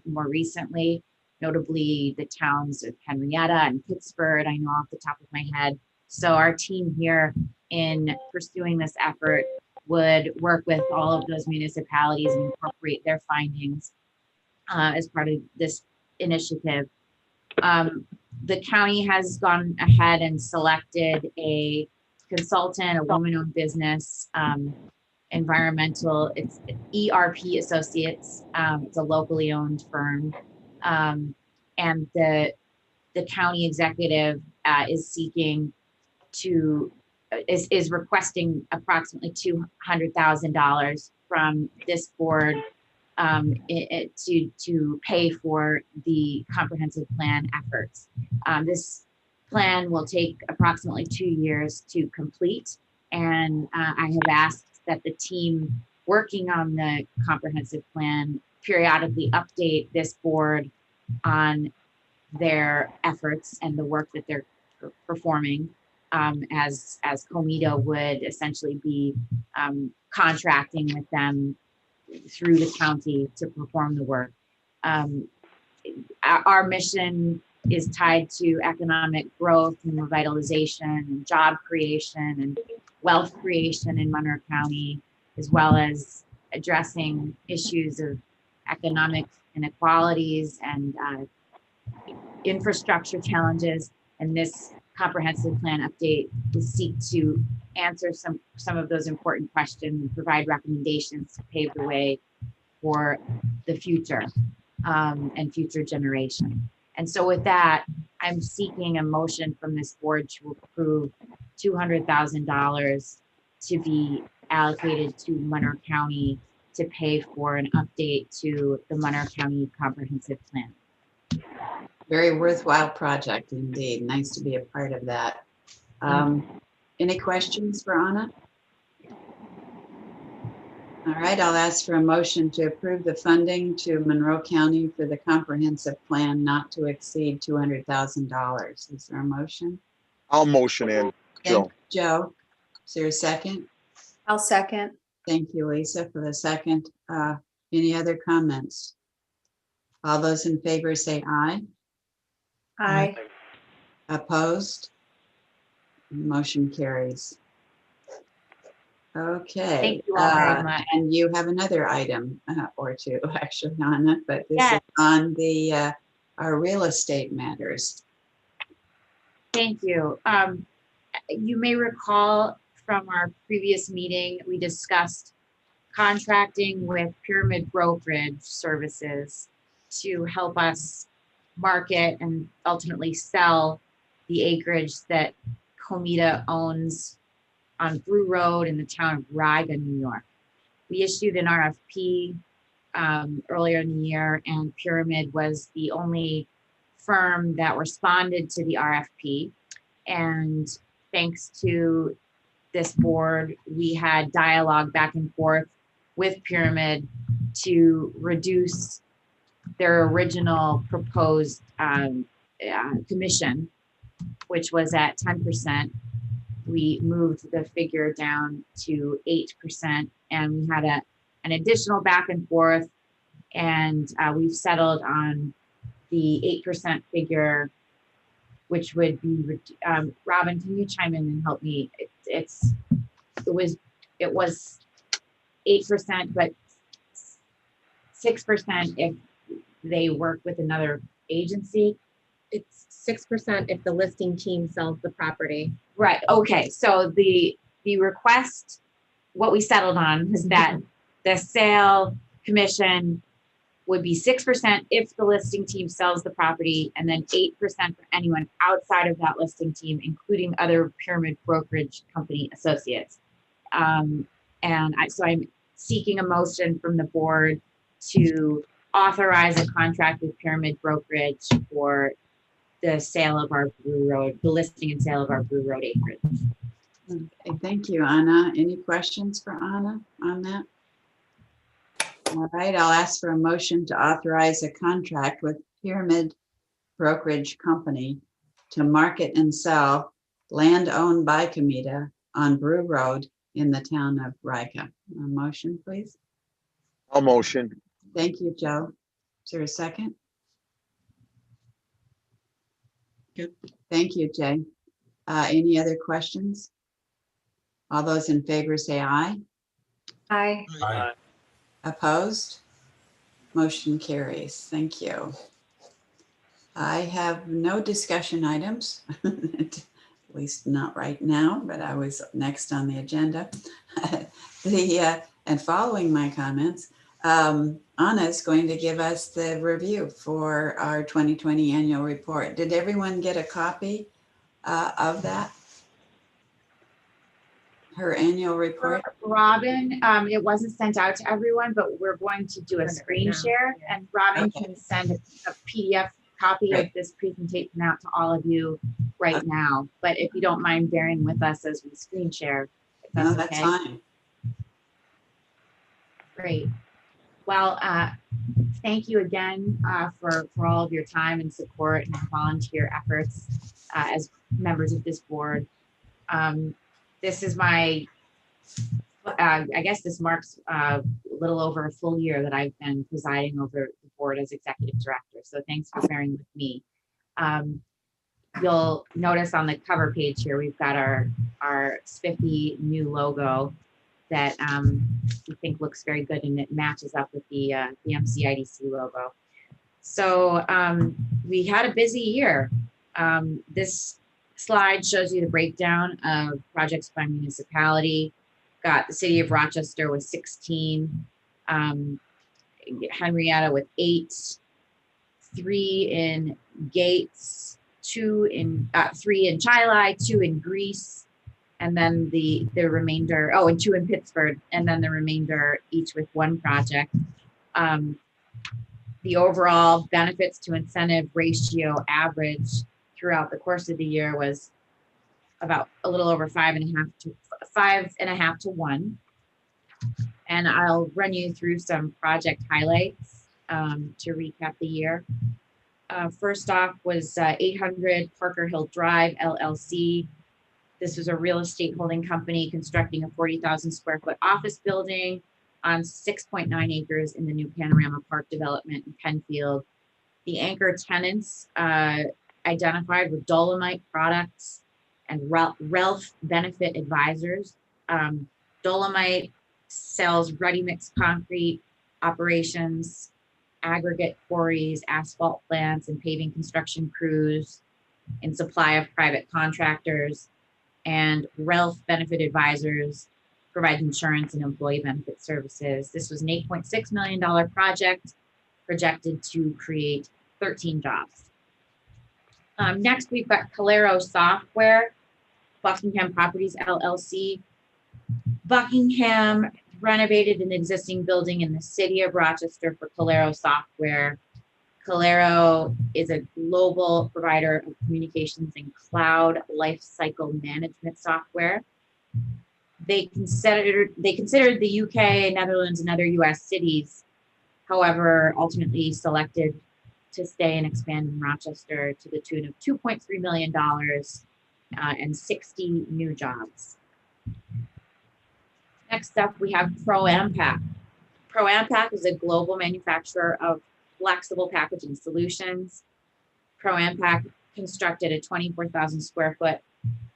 more recently, notably the towns of Henrietta and Pittsburgh, I know off the top of my head. So our team here in pursuing this effort would work with all of those municipalities and incorporate their findings as part of this initiative. The county has gone ahead and selected a consultant, a woman-owned business, environmental, it's ERP Associates. It's a locally owned firm. And the county executive is seeking to, is requesting approximately $200,000 from this board to pay for the comprehensive plan efforts. This plan will take approximately 2 years to complete, and I have asked that the team working on the comprehensive plan periodically update this board on their efforts and the work that they're performing, as COMIDA would essentially be contracting with them through the county to perform the work. Our mission is tied to economic growth and revitalization and job creation and wealth creation in Monroe County, as well as addressing issues of economic inequalities and infrastructure challenges. And this comprehensive plan update will seek to answer some of those important questions and provide recommendations to pave the way for the future and future generation. And so with that, I'm seeking a motion from this board to approve $200,000 to be allocated to Monroe County to pay for an update to the Monroe County Comprehensive Plan. Very worthwhile project indeed. Nice to be a part of that. Any questions for Anna? All right, I'll ask for a motion to approve the funding to Monroe County for the comprehensive plan not to exceed $200,000. Is there a motion? I'll motion in, Thank Joe. you, Joe. Is there a second? I'll second. Thank you, Lisa, for the second. Any other comments? All those in favor say aye. Aye. Opposed? Motion carries. Okay. Thank you all very much. And you have another item or two, actually, Anna, but this Yes. is on the our real estate matters. Thank you. You may recall from our previous meeting, we discussed contracting with Pyramid Brokerage Services to help us market and ultimately sell the acreage that COMIDA owns on Brew Road in the town of Riga, New York. We issued an RFP earlier in the year, and Pyramid was the only firm that responded to the RFP. And thanks to this board, we had dialogue back and forth with Pyramid to reduce their original proposed commission, which was at 10%. We moved the figure down to 8%, and we had an additional back and forth, and we've settled on the 8% figure, which would be, Robin, can you chime in and help me? It was 8%, but 6% if they work with another agency. It's 6% if the listing team sells the property. Right, okay, so the request, what we settled on was that the sale commission would be 6% if the listing team sells the property, and then 8% for anyone outside of that listing team, including other Pyramid Brokerage Company associates. So I'm seeking a motion from the board to authorize a contract with Pyramid Brokerage for the sale of our Brew Road, the listing and sale of our Brew Road acreage. Okay, thank you, Anna. Any questions for Anna on that? All right, I'll ask for a motion to authorize a contract with Pyramid Brokerage Company to market and sell land owned by COMIDA on Brew Road in the town of Rica. A motion, please. I'll motion. Thank you, Joe. Is there a second? Yep. Thank you, Jay. Any other questions? All those in favor say aye. Aye. Aye. Opposed? Motion carries. Thank you. I have no discussion items, at least not right now, but I was next on the agenda. And following my comments, Anna is going to give us the review for our 2020 annual report. Did everyone get a copy of that? Her annual report? Robin, it wasn't sent out to everyone, but we're going to do a screen share, and Robin can send a PDF copy of this presentation out to all of you right now. But if you don't mind bearing with us as we screen share, if that's No, that's okay. fine. Great. Well, thank you again for all of your time and support and volunteer efforts as members of this board. This is my, I guess this marks a little over a full year that I've been presiding over the board as executive director. So thanks for bearing with me. You'll notice on the cover page here, we've got our spiffy new logo that we think looks very good, and it matches up with the MCIDC logo. So we had a busy year. This slide shows you the breakdown of projects by municipality. Got the city of Rochester with 16, Henrietta with 8, 3 in Gates, 3 in Chili, 2 in Greece, and then the remainder, and 2 in Pittsburgh, and then the remainder each with 1 project. The overall benefits to incentive ratio average throughout the course of the year was about a little over 5.5 to 1. And I'll run you through some project highlights to recap the year. First off was 800 Parker Hill Drive, LLC. This was a real estate holding company constructing a 40,000 square foot office building on 6.9 acres in the new Panorama Park development in Penfield. The anchor tenants identified were Dolomite Products and Ralph Benefit Advisors. Dolomite sells ready-mix concrete operations, aggregate quarries, asphalt plants, and paving construction crews in supply of private contractors. And Ralph Benefit Advisors provides insurance and employee benefit services. This was an $8.6 million project projected to create 13 jobs. Next, we've got Calero Software, Buckingham Properties LLC. Buckingham renovated an existing building in the city of Rochester for Calero Software. Calero is a global provider of communications and cloud lifecycle management software. They considered the UK, Netherlands, and other US cities, however, ultimately selected to stay and expand in Rochester to the tune of $2.3 million and 60 new jobs. Next up, we have ProAmpac. ProAmpac is a global manufacturer of flexible packaging solutions. ProAmpac constructed a 24,000 square foot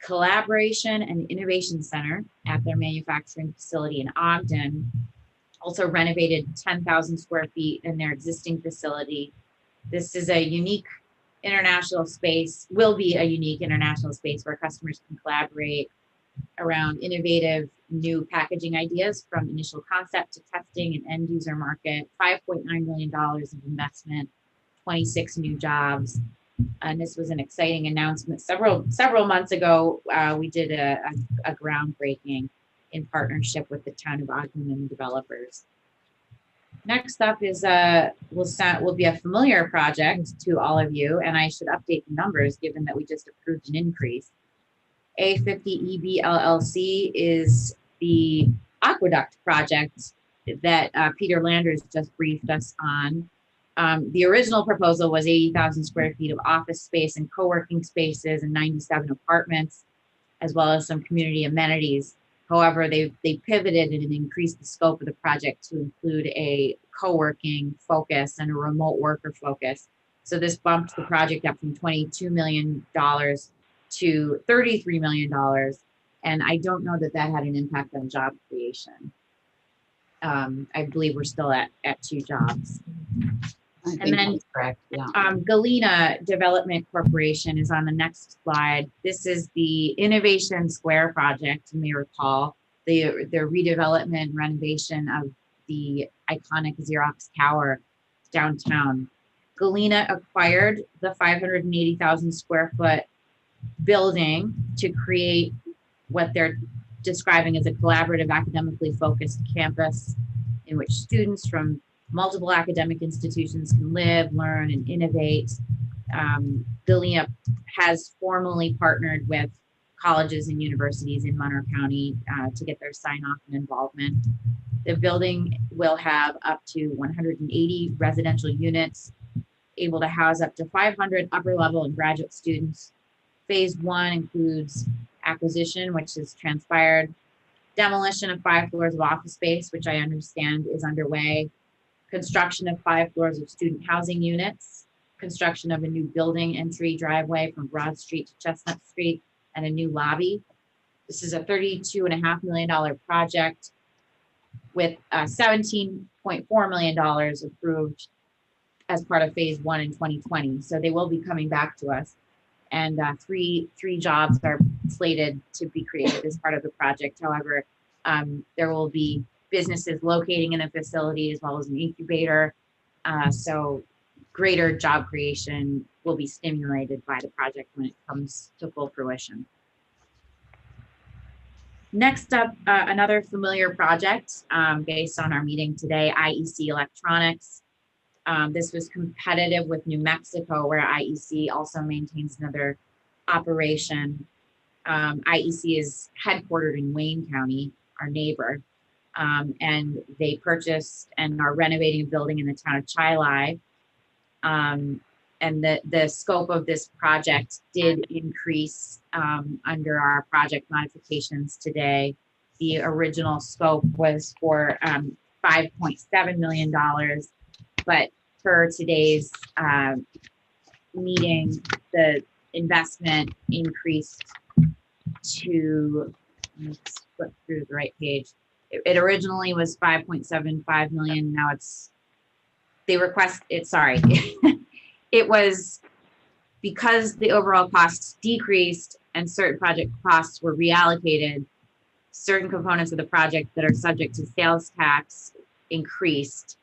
collaboration and innovation center at their manufacturing facility in Ogden. Also renovated 10,000 square feet in their existing facility. This is a unique international space, will be a unique international space where customers can collaborate around innovative new packaging ideas from initial concept to testing and end user market. $5.9 million of investment, 26 new jobs. And this was an exciting announcement. Several months ago, we did a groundbreaking in partnership with the town of Ogden and developers. Next up is will be a familiar project to all of you, and I should update the numbers given that we just approved an increase. A50EB LLC is the aqueduct project that Peter Landers just briefed us on. The original proposal was 80,000 square feet of office space and co-working spaces and 97 apartments, as well as some community amenities. However, they pivoted and increased the scope of the project to include a co-working focus and a remote worker focus. So this bumped the project up from $22 million to $33 million. And I don't know that that had an impact on job creation. I believe we're still at 2 jobs. I think And then that's correct. Yeah. Galena Development Corporation is on the next slide. This is the Innovation Square project, you may recall, the redevelopment and renovation of the iconic Xerox Tower downtown. Galena acquired the 580,000 square foot building to create what they're describing as a collaborative, academically focused campus in which students from multiple academic institutions can live, learn, and innovate. Galena has formally partnered with colleges and universities in Monroe County to get their sign-off and involvement. The building will have up to 180 residential units, able to house up to 500 upper level and graduate students. Phase 1 includes acquisition, which has transpired, demolition of 5 floors of office space, which I understand is underway, construction of 5 floors of student housing units, construction of a new building entry driveway from Broad Street to Chestnut Street, and a new lobby. This is a $32.5 million project with $17.4 million approved as part of phase 1 in 2020. So they will be coming back to us. And three jobs are slated to be created as part of the project. However, there will be businesses locating in the facility as well as an incubator. So greater job creation will be stimulated by the project when it comes to full fruition. Next up, another familiar project based on our meeting today, IEC Electronics. This was competitive with New Mexico, where IEC also maintains another operation. IEC is headquartered in Wayne County, our neighbor, and they purchased and are renovating a building in the town of Chilai. And the scope of this project did increase under our project modifications today. The original scope was for $5.7 million, but for today's meeting, the investment increased to, let's flip through the right page. It originally was 5.75 million. Now they request it, sorry. It was because the overall costs decreased and certain project costs were reallocated, certain components of the project that are subject to sales tax increased.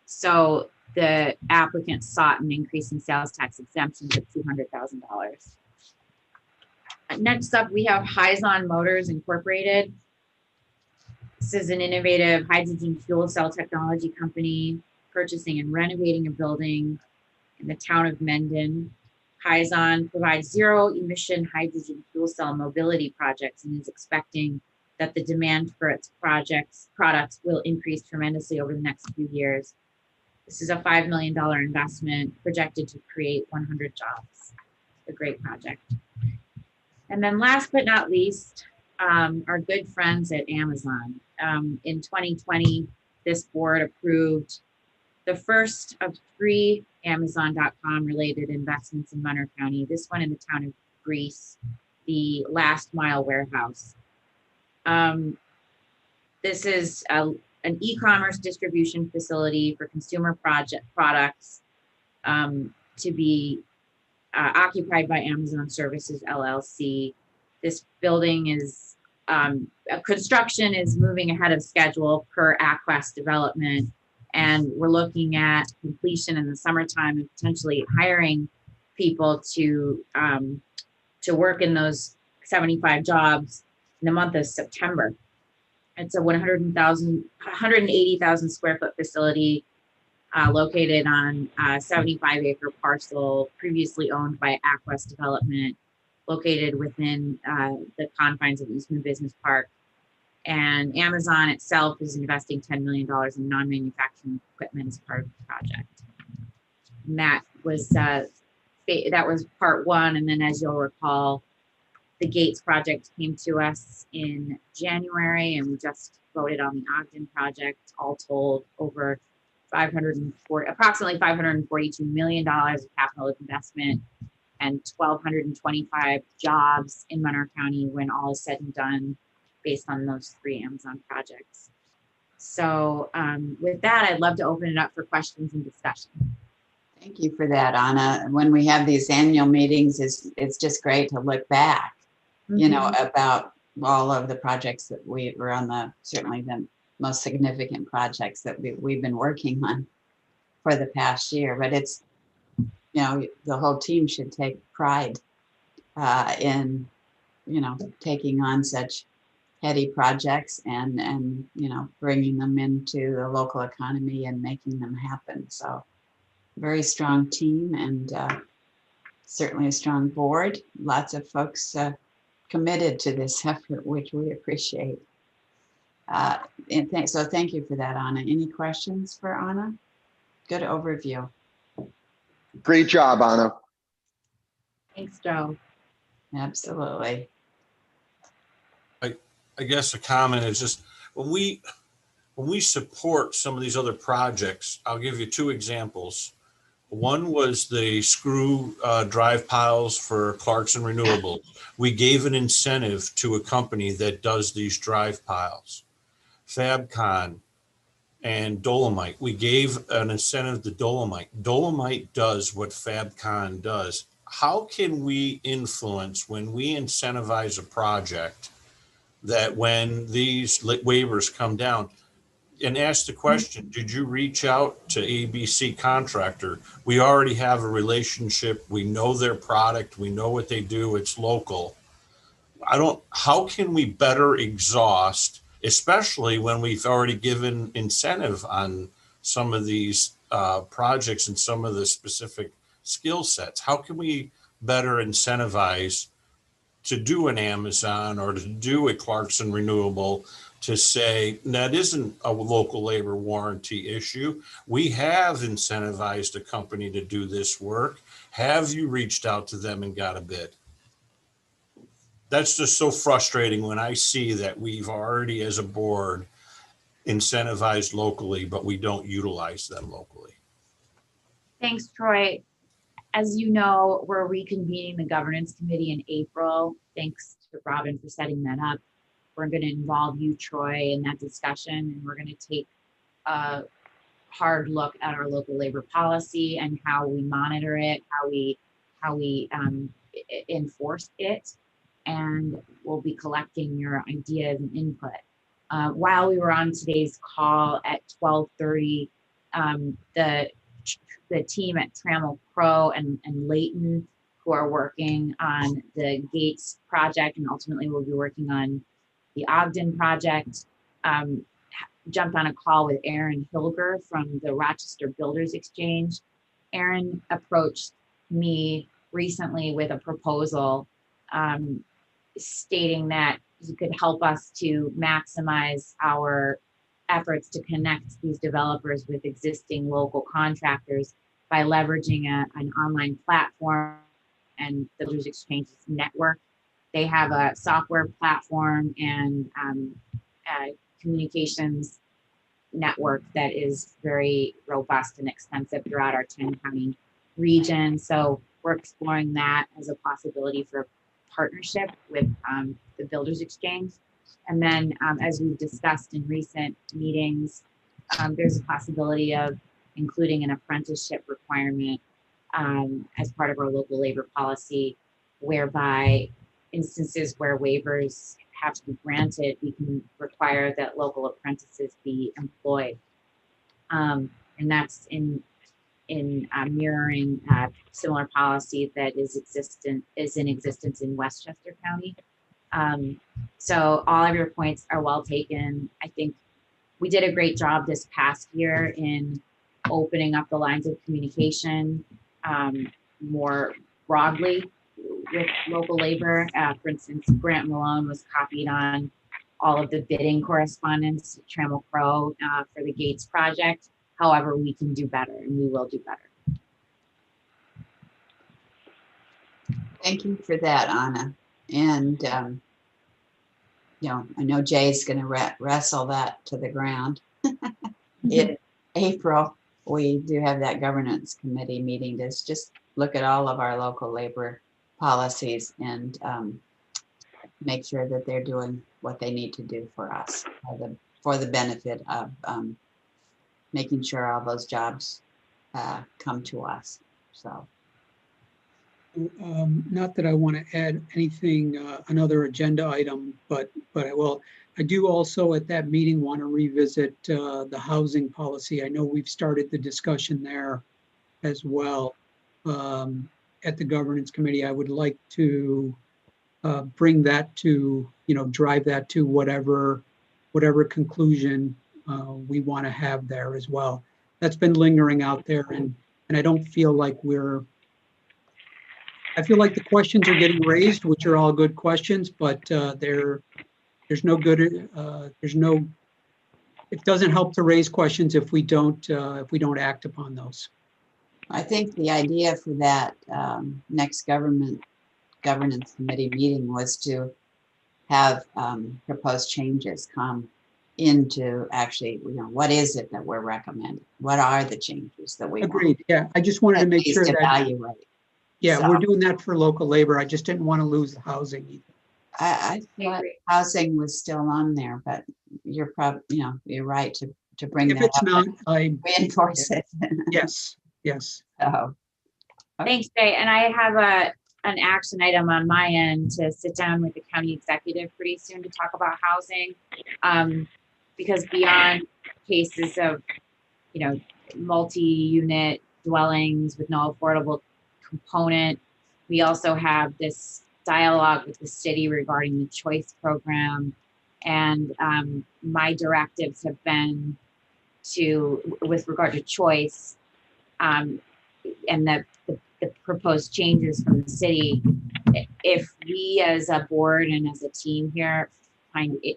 So the applicant sought an increase in sales tax exemptions of $200,000. Next up, we have Hyzon Motors Incorporated. This is an innovative hydrogen fuel cell technology company purchasing and renovating a building in the town of Mendon. Hyzon provides zero emission hydrogen fuel cell mobility projects and is expecting that the demand for its products will increase tremendously over the next few years. This is a $5 million investment projected to create 100 jobs. A great project. And then last but not least, our good friends at Amazon. In 2020, this board approved the first of 3 Amazon.com related investments in Monroe County, this one in the town of Greece, the last mile warehouse. This is an e-commerce distribution facility for consumer products to be occupied by Amazon Services LLC. This building is, construction is moving ahead of schedule per AqueQuest development. And we're looking at completion in the summertime and potentially hiring people to work in those 75 jobs in the month of September. It's a 180,000 square foot facility located on a 75 acre parcel previously owned by AqueQuest Development, located within the confines of Eastman Business Park. And Amazon itself is investing $10 million in non-manufacturing equipment as part of the project. And that was part one. And then, as you'll recall, the Gates project came to us in January, and we just voted on the Ogden project. All told, over approximately $542 million of capital investment and 1,225 jobs in Monroe County when all is said and done, based on those 3 Amazon projects. So with that, I'd love to open it up for questions and discussion. Thank you for that, Anna. When we have these annual meetings, it's just great to look back, you know, about all of the projects that we were on, certainly the most significant projects that we've been working on for the past year. But it's, you know, the whole team should take pride in, you know, taking on such heady projects and you know, bringing them into the local economy and making them happen. So very strong team, and certainly a strong board. Lots of folks committed to this effort, which we appreciate. So thank you for that, Anna. Any questions for Anna? Good overview. Great job, Anna. Thanks, Joe. Absolutely. I guess a comment is just when we support some of these other projects, I'll give you 2 examples. One was the screw drive piles for Clarkson Renewables. We gave an incentive to a company that does these drive piles. Fabcon and Dolomite, we gave an incentive to Dolomite. Dolomite does what Fabcon does. How can we influence when we incentivize a project that when these waivers come down, and ask the question, did you reach out to ABC Contractor? We already have a relationship. We know their product. We know what they do. It's local. How can we better exhaust, especially when we've already given incentive on some of these projects and some of the specific skill sets? How can we better incentivize to do an Amazon or to do a Clarkson Renewable, to say that isn't a local labor warranty issue? We have incentivized a company to do this work. Have you reached out to them and got a bid? That's just so frustrating when I see that we've already, as a board, incentivized locally, but we don't utilize them locally. Thanks, Troy. As you know, we're reconvening the governance committee in April. Thanks to Robin for setting that up. We're going to involve you, Troy, in that discussion, and we're going to take a hard look at our local labor policy and how we monitor it, how we enforce it, and we'll be collecting your ideas and input. While we were on today's call at 12:30, the team at Trammell Crow and Layton, who are working on the Gates project and ultimately will be working on the Ogden project, jumped on a call with Aaron Hilger from the Rochester Builders Exchange. Aaron approached me recently with a proposal stating that he could help us to maximize our efforts to connect these developers with existing local contractors by leveraging an online platform and the Builders Exchange network. They have a software platform and a communications network that is very robust and extensive throughout our 10-county region. So we're exploring that as a possibility for partnership with the Builders Exchange. And then as we've discussed in recent meetings, there's a possibility of including an apprenticeship requirement as part of our local labor policy, whereby instances where waivers have to be granted, we can require that local apprentices be employed. And that's in mirroring similar policy that is in existence in Westchester County. So all of your points are well taken. I think we did a great job this past year in opening up the lines of communication more broadly with local labor. For instance, Grant Malone was copied on all of the bidding correspondence to Trammell Crow for the Gates project. However, we can do better, and we will do better. Thank you for that, Anna. And, you know, I know Jay's going to wrestle that to the ground. In April, we do have that governance committee meeting to just look at all of our local labor policies and make sure that they're doing what they need to do for us for the benefit of making sure all those jobs come to us. So. Not that I want to add anything, another agenda item, but I do also at that meeting want to revisit the housing policy. I know we've started the discussion there as well. At the governance committee, I would like to bring that to, drive that to whatever conclusion we want to have there as well. That's been lingering out there, and I don't feel like I feel like the questions are getting raised, which are all good questions, but there's no good, it doesn't help to raise questions if we don't act upon those. I think the idea for that next governance committee meeting was to have proposed changes come into actually, what is it that we're recommending? What are the changes that we Agreed. Yeah, I just wanted to make sure that evaluate. Yeah, So, we're doing that for local labor. I just didn't want to lose the housing either. I thought housing was still on there, but you're probably, you're right to bring If that it's up. not, I reinforce it. Yes. So, Thanks, Jay. And I have an action item on my end to sit down with the county executive pretty soon to talk about housing. Because beyond cases of, multi-unit dwellings with no affordable component, we also have this dialogue with the city regarding the choice program. And my directives have been with regard to choice, and the proposed changes from the city, if we as a board and as a team here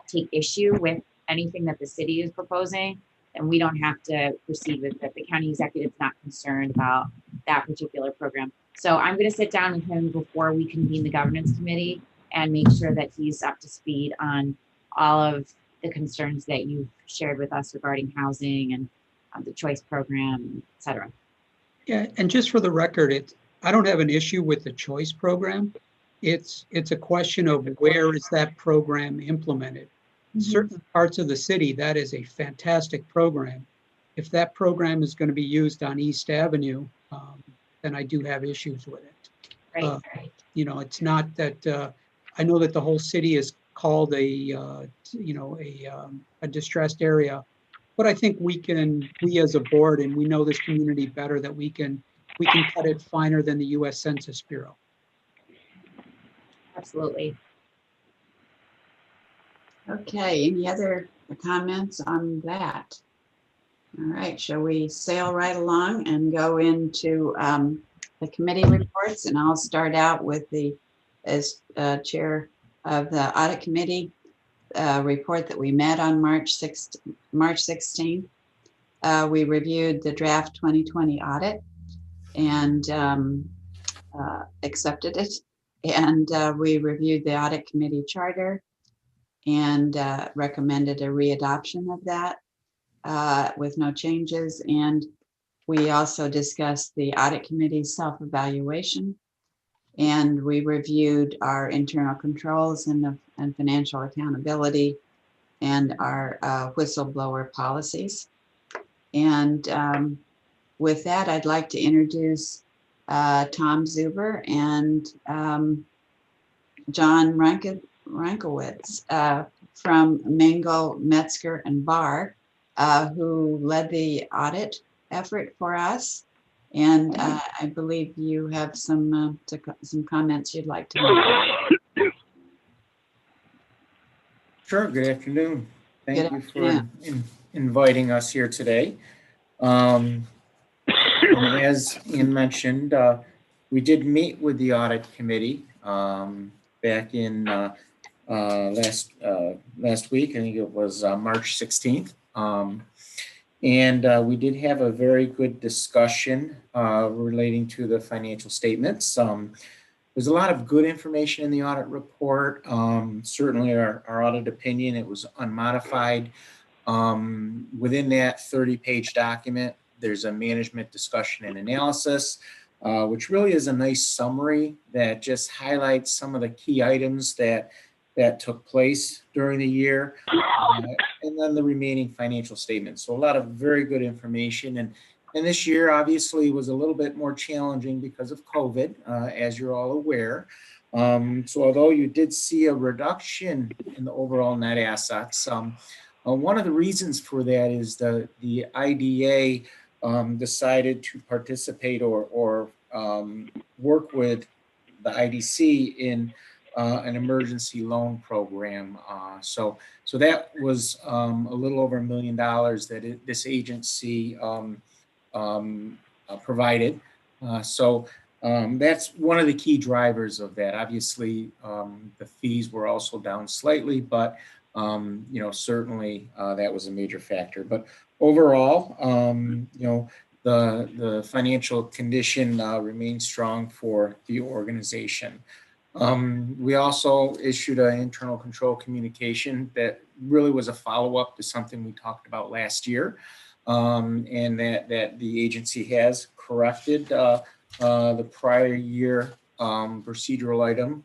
take issue with anything that the city is proposing, then we don't have to proceed with it. The county executive is not concerned about that particular program. So I'm going to sit down with him before we convene the governance committee and make sure that he's up to speed on all of the concerns that you've shared with us regarding housing and the choice program, et cetera. Yeah, and just for the record, I don't have an issue with the choice program. It's a question of where is that program implemented. Mm-hmm. Certain parts of the city, that is a fantastic program. If that program is going to be used on East Avenue, then I do have issues with it. Right. It's not that I know that the whole city is called a distressed area, but I think we as a board, and we know this community better, that we can cut it finer than the U.S. Census Bureau. Absolutely. Okay, any other comments on that? All right, shall we sail right along and go into the committee reports? And I'll start out with as chair of the audit committee report that we met on March 16th. We reviewed the draft 2020 audit and accepted it. And we reviewed the audit committee charter and recommended a readoption of that with no changes. And we also discussed the audit committee's self-evaluation, and we reviewed our internal controls and financial accountability and our whistleblower policies. And with that, I'd like to introduce Tom Zuber and John Rankowitz from Mengel, Metzger, and Barr, who led the audit effort for us. And I believe you have some comments you'd like to make. Sure. Good afternoon. Thank you for inviting us here today. And as Ian mentioned, we did meet with the audit committee back in last week. I think it was March 16th. And we did have a very good discussion relating to the financial statements. There's a lot of good information in the audit report. Certainly our audit opinion, it was unmodified. Within that 30-page document, there's a management discussion and analysis, which really is a nice summary that just highlights some of the key items that took place during the year, and then the remaining financial statements. So a lot of very good information. And this year obviously was a little bit more challenging because of COVID, as you're all aware. So although you did see a reduction in the overall net assets, one of the reasons for that is the IDA decided to participate or work with the IDC in an emergency loan program. So that was a little over $1 million that this agency provided. So that's one of the key drivers of that. Obviously, the fees were also down slightly, but certainly that was a major factor. But overall, the financial condition remains strong for the organization. We also issued an internal control communication that really was a follow-up to something we talked about last year, and that the agency has corrected the prior year procedural item.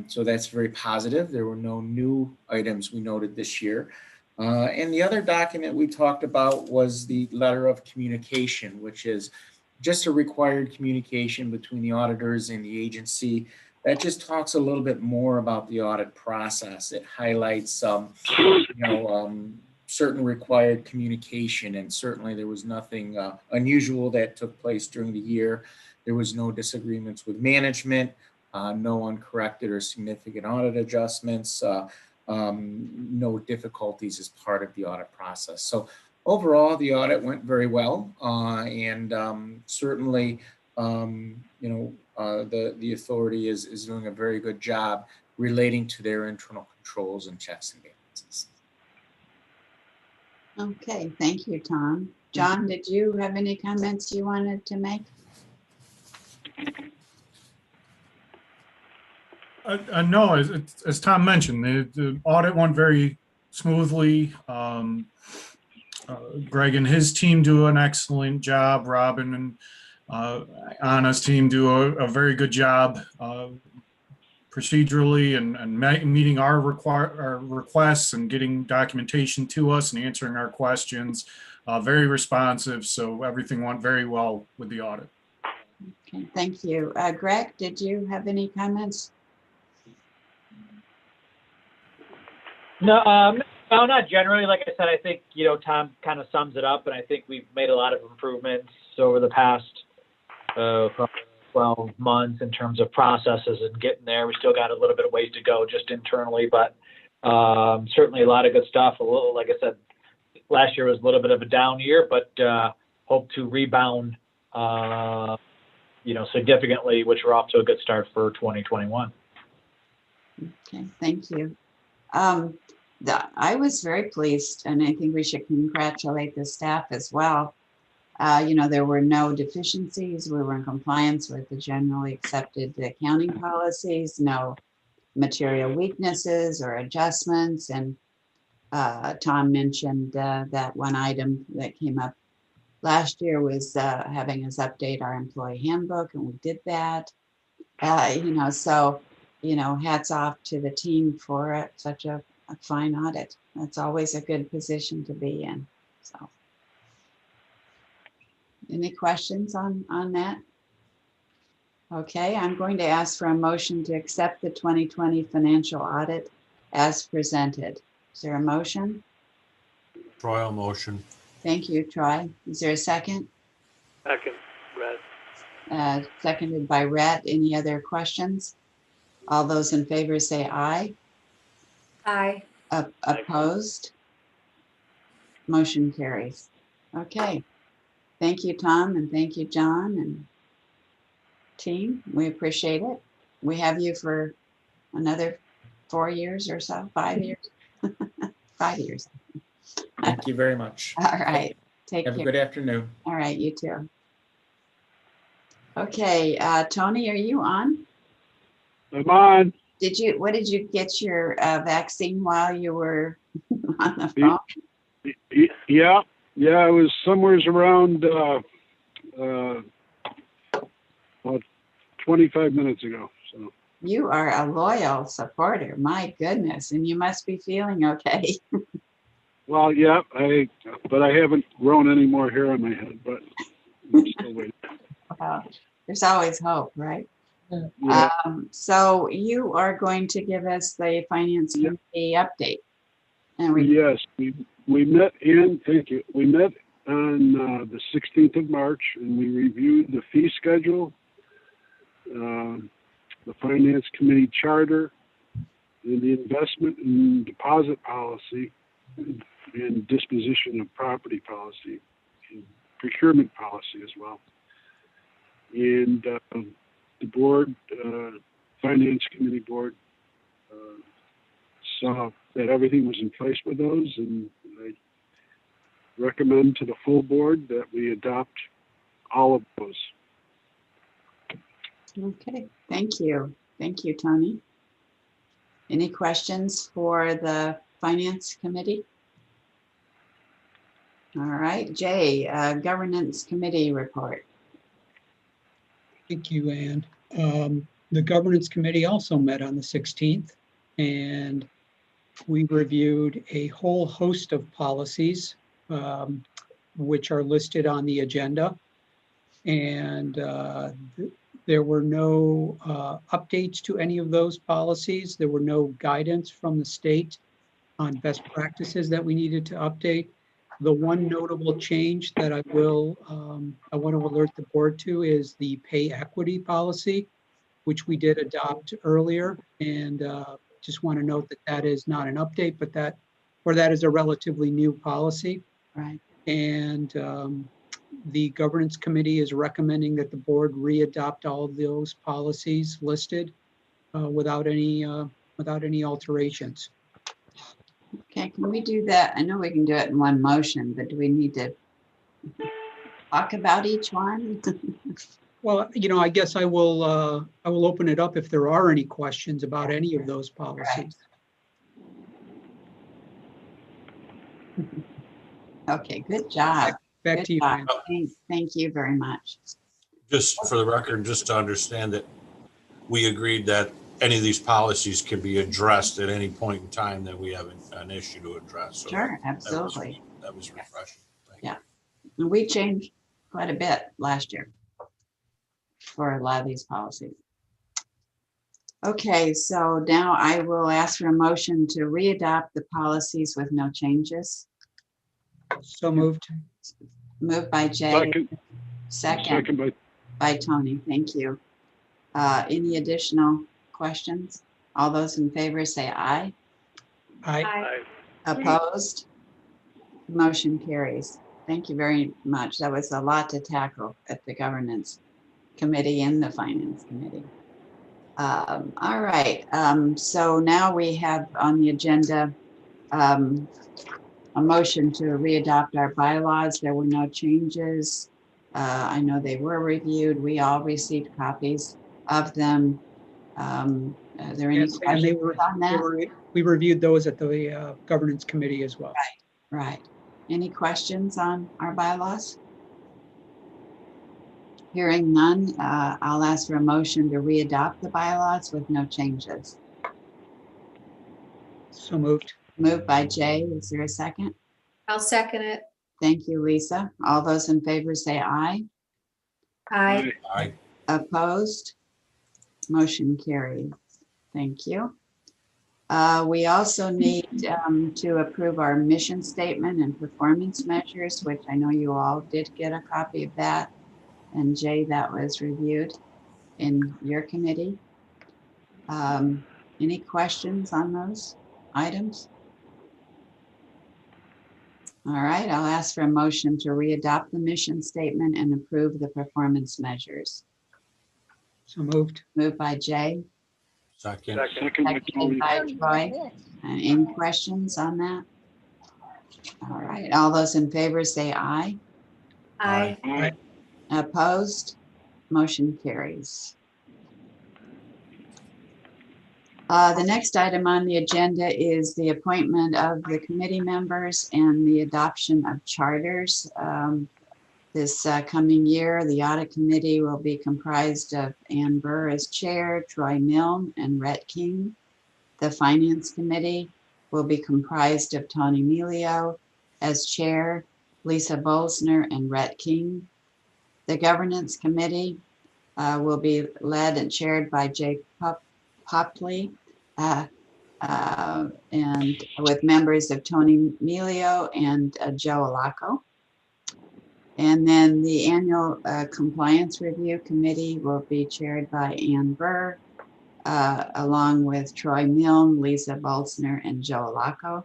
So that's very positive. There were no new items we noted this year. And the other document we talked about was the letter of communication, which is just a required communication between the auditors and the agency. That just talks a little bit more about the audit process. It highlights certain required communication, and certainly there was nothing unusual that took place during the year. There was no disagreements with management, no uncorrected or significant audit adjustments, no difficulties as part of the audit process. So overall, the audit went very well, and certainly, the authority is doing a very good job relating to their internal controls and checks and balances. Okay, thank you, Tom. John, did you have any comments you wanted to make? No, as Tom mentioned, the audit went very smoothly. Greg and his team do an excellent job. Robin and Anna's team do a very good job procedurally and meeting our requests and getting documentation to us and answering our questions. Very responsive, so everything went very well with the audit. Okay, thank you. Greg, did you have any comments? No, not generally. Like I said, I think, Tom kind of sums it up, and I think we've made a lot of improvements over the past 12 months in terms of processes and getting there. We still got a little bit of ways to go just internally, but certainly a lot of good stuff. A little, like I said, last year was a little bit of a down year, but hope to rebound, significantly, which we're off to a good start for 2021. Okay, thank you. I was very pleased, and I think we should congratulate the staff as well. There were no deficiencies. We were in compliance with the generally accepted accounting policies, no material weaknesses or adjustments. And Tom mentioned that one item that came up last year was having us update our employee handbook, and we did that. So hats off to the team for such a fine audit. That's always a good position to be in. So, any questions on that? Okay, I'm going to ask for a motion to accept the 2020 financial audit as presented. Is there a motion? Troy, motion. Thank you, Troy. Is there a second? Second, Rhett. Seconded by Rhett. Any other questions? All those in favor say aye. Aye. Opposed? Motion carries. Okay. Thank you, Tom, and thank you, John and team. We appreciate it. We have you for another 4 years or so, 5 years? 5 years. Thank you very much. All right. Take Have a care. good afternoon. All right, you too. Okay, Tony, are you on? I'm on. What did you get your vaccine while you were on the phone? Yeah, it was somewhere around about 25 minutes ago. So. You are a loyal supporter, my goodness, and you must be feeling okay. Well, yeah, but I haven't grown any more hair on my head, but I'm still waiting. There's always hope, right? Yeah. So you are going to give us the finance committee update. And Yes, we met, and thank you. We met on the 16th of March, and we reviewed the fee schedule, the finance committee charter, and the investment and deposit policy, and disposition of property policy, and procurement policy as well. And the board, finance committee board, saw that everything was in place with those, and I recommend to the full board that we adopt all of those. Okay, thank you. Thank you, Tony. Any questions for the finance committee? All right, Jay, governance committee report. Thank you, Ann. The governance committee also met on the 16th, and we reviewed a whole host of policies, which are listed on the agenda. And there were no updates to any of those policies. There were no guidance from the state on best practices that we needed to update. The one notable change that I want to alert the board to is the pay equity policy, which we did adopt earlier. And just want to note that that is not an update, but that is a relatively new policy. Right. And the governance committee is recommending that the board re-adopt all of those policies listed without any alterations. Okay, can we do that? I know we can do it in one motion, but do we need to talk about each one? Well, I guess I will open it up if there are any questions about any of those policies. Right. Okay, good job. Back good to you, job. Ann. Thank you very much. Just for the record, just to understand that we agreed that any of these policies can be addressed at any point in time that we have an issue to address. So sure, absolutely. That was refreshing. Yeah, and we changed quite a bit last year for a lot of these policies. Okay, so now I will ask for a motion to readopt the policies with no changes. So moved. Moved by Jay. Second by Tony. Thank you. Any additional questions? All those in favor say aye. Aye. Opposed? Motion carries. Thank you very much. That was a lot to tackle at the governance committee and the finance committee. All right. So now we have on the agenda a motion to readopt our bylaws. There were no changes. I know they were reviewed. We all received copies of them. Are there any questions on that? We reviewed those at the governance committee as well. Right. Any questions on our bylaws? Hearing none, I'll ask for a motion to readopt the bylaws with no changes. So moved. Moved by Jay. Is there a second? I'll second it. Thank you, Lisa. All those in favor say aye. Aye. Aye. Opposed? Motion carried. Thank you. We also need to approve our mission statement and performance measures, which I know you all did get a copy of that. And Jay, that was reviewed in your committee. Any questions on those items? All right, I'll ask for a motion to readopt the mission statement and approve the performance measures. So moved. Moved by Jay. Second. Second by Seconded Tony. by Troy. Any questions on that? All right, all those in favor say aye. Aye. Aye. Opposed? Motion carries. The next item on the agenda is the appointment of the committee members and the adoption of charters. This coming year, the audit committee will be comprised of Ann Burr as chair, Troy Milne, and Rhett King. The finance committee will be comprised of Tony Melio as chair, Lisa Bolsner, and Rhett King. The governance committee will be led and chaired by Jake Popley, and with members of Tony Melio and Joe Alaco. And then the annual compliance review committee will be chaired by Ann Burr, along with Troy Milne, Lisa Bolsner, and Joe Alaco.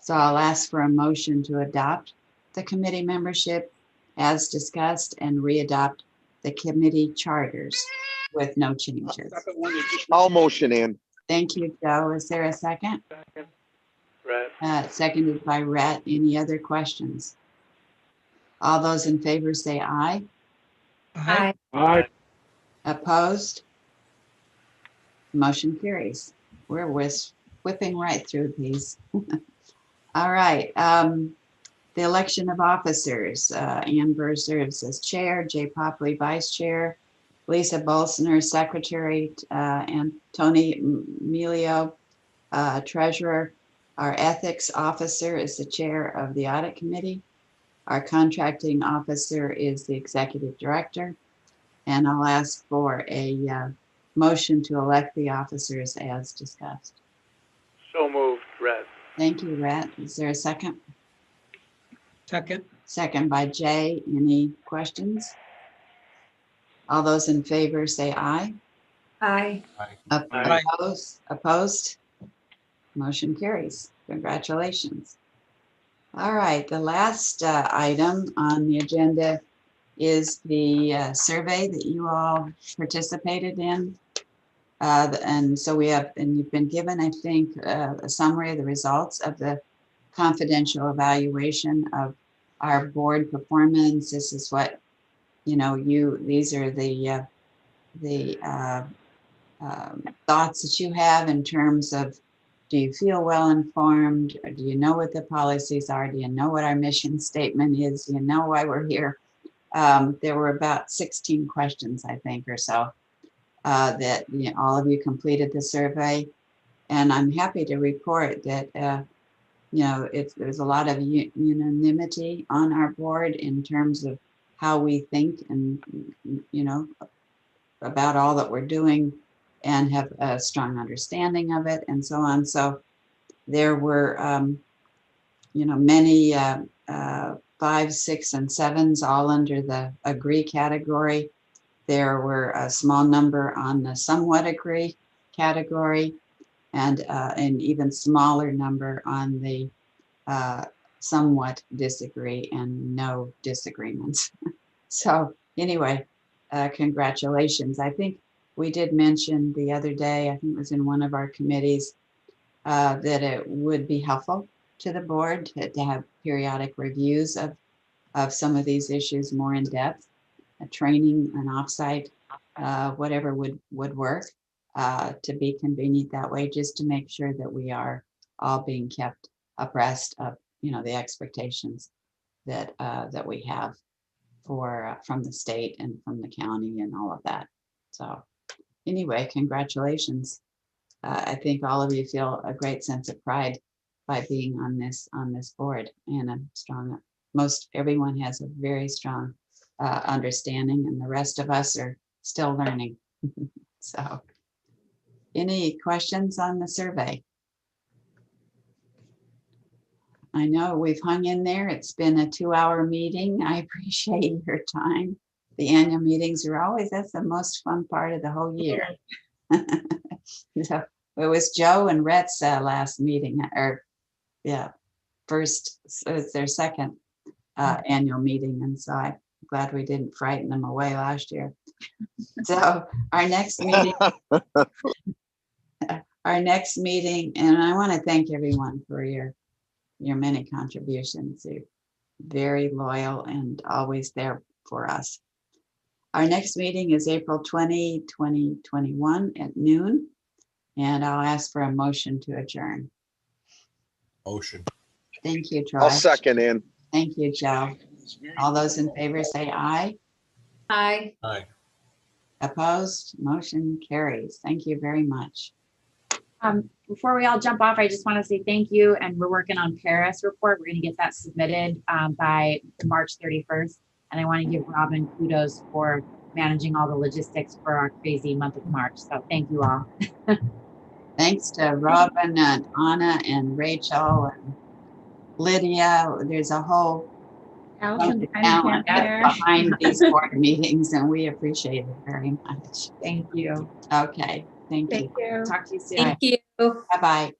So I'll ask for a motion to adopt the committee membership as discussed and readopt the committee charters with no changes. I'll motion in. Thank you, Joe. Is there a second? Right. Seconded by Rhett. Any other questions? All those in favor say aye. Aye. Aye. Opposed? Motion carries. We're whipping right through these. All right. The election of officers. Ann Burr serves as chair, Jay Popley vice chair, Lisa Bolsner secretary, and Tony Melio treasurer. Our ethics officer is the chair of the audit committee. Our contracting officer is the executive director. And I'll ask for a motion to elect the officers as discussed. So moved, Rhett. Thank you, Rhett. Is there a second? Second. Second by Jay. Any questions? All those in favor say aye. Aye. Aye. Opposed? Motion carries. Congratulations. All right, the last item on the agenda is the survey that you all participated in. And so we have, and you've been given, I think, a summary of the results of the confidential evaluation of our board performance. This is what, these are the thoughts that you have in terms of, do you feel well informed? Or do you know what the policies are? Do you know what our mission statement is? Do you know why we're here? There were about 16 questions, I think, or so, that all of you completed the survey. And I'm happy to report that, there's a lot of unanimity on our board in terms of how we think and, about all that we're doing, and have a strong understanding of it and so on. So there were, many 5, 6, and 7s all under the agree category. There were a small number on the somewhat agree category, and an even smaller number on the somewhat disagree and no disagreements. So anyway, congratulations. I think we did mention the other day, I think it was in one of our committees, that it would be helpful to the board to have periodic reviews of some of these issues more in depth, a training, an offsite, whatever would work, to be convenient that way, just to make sure that we are all being kept abreast of, the expectations that that we have from the state and from the county and all of that. So anyway, congratulations. I think all of you feel a great sense of pride by being on this board, and a strong, everyone has a very strong understanding, and the rest of us are still learning. So any questions on the survey? I know we've hung in there. It's been a 2-hour meeting. I appreciate your time. The annual meetings are always, that's the most fun part of the whole year. So it was Joe and Rhett's last meeting, or first, so it's their second annual meeting. And so I'm glad we didn't frighten them away last year. So our next meeting, our next meeting, and I want to thank everyone for your many contributions. You're very loyal and always there for us. Our next meeting is April 20, 2021 at noon, and I'll ask for a motion to adjourn. Motion. Thank you, Troy. I'll second, Ann. Thank you, Joe. All those in favor say aye. Aye. Aye. Opposed? Motion carries. Thank you very much. Before we all jump off, I just want to say thank you. And we're working on Paris report. We're going to get that submitted by March 31st. And I want to give Robin kudos for managing all the logistics for our crazy month of March. So thank you all. Thanks to Robin and Anna and Rachel and Lydia. There's a whole bunch of talent behind these board meetings, and we appreciate it very much. Thank you. Okay. Thank you. Thank you. Talk to you soon. Thank you. Bye-bye.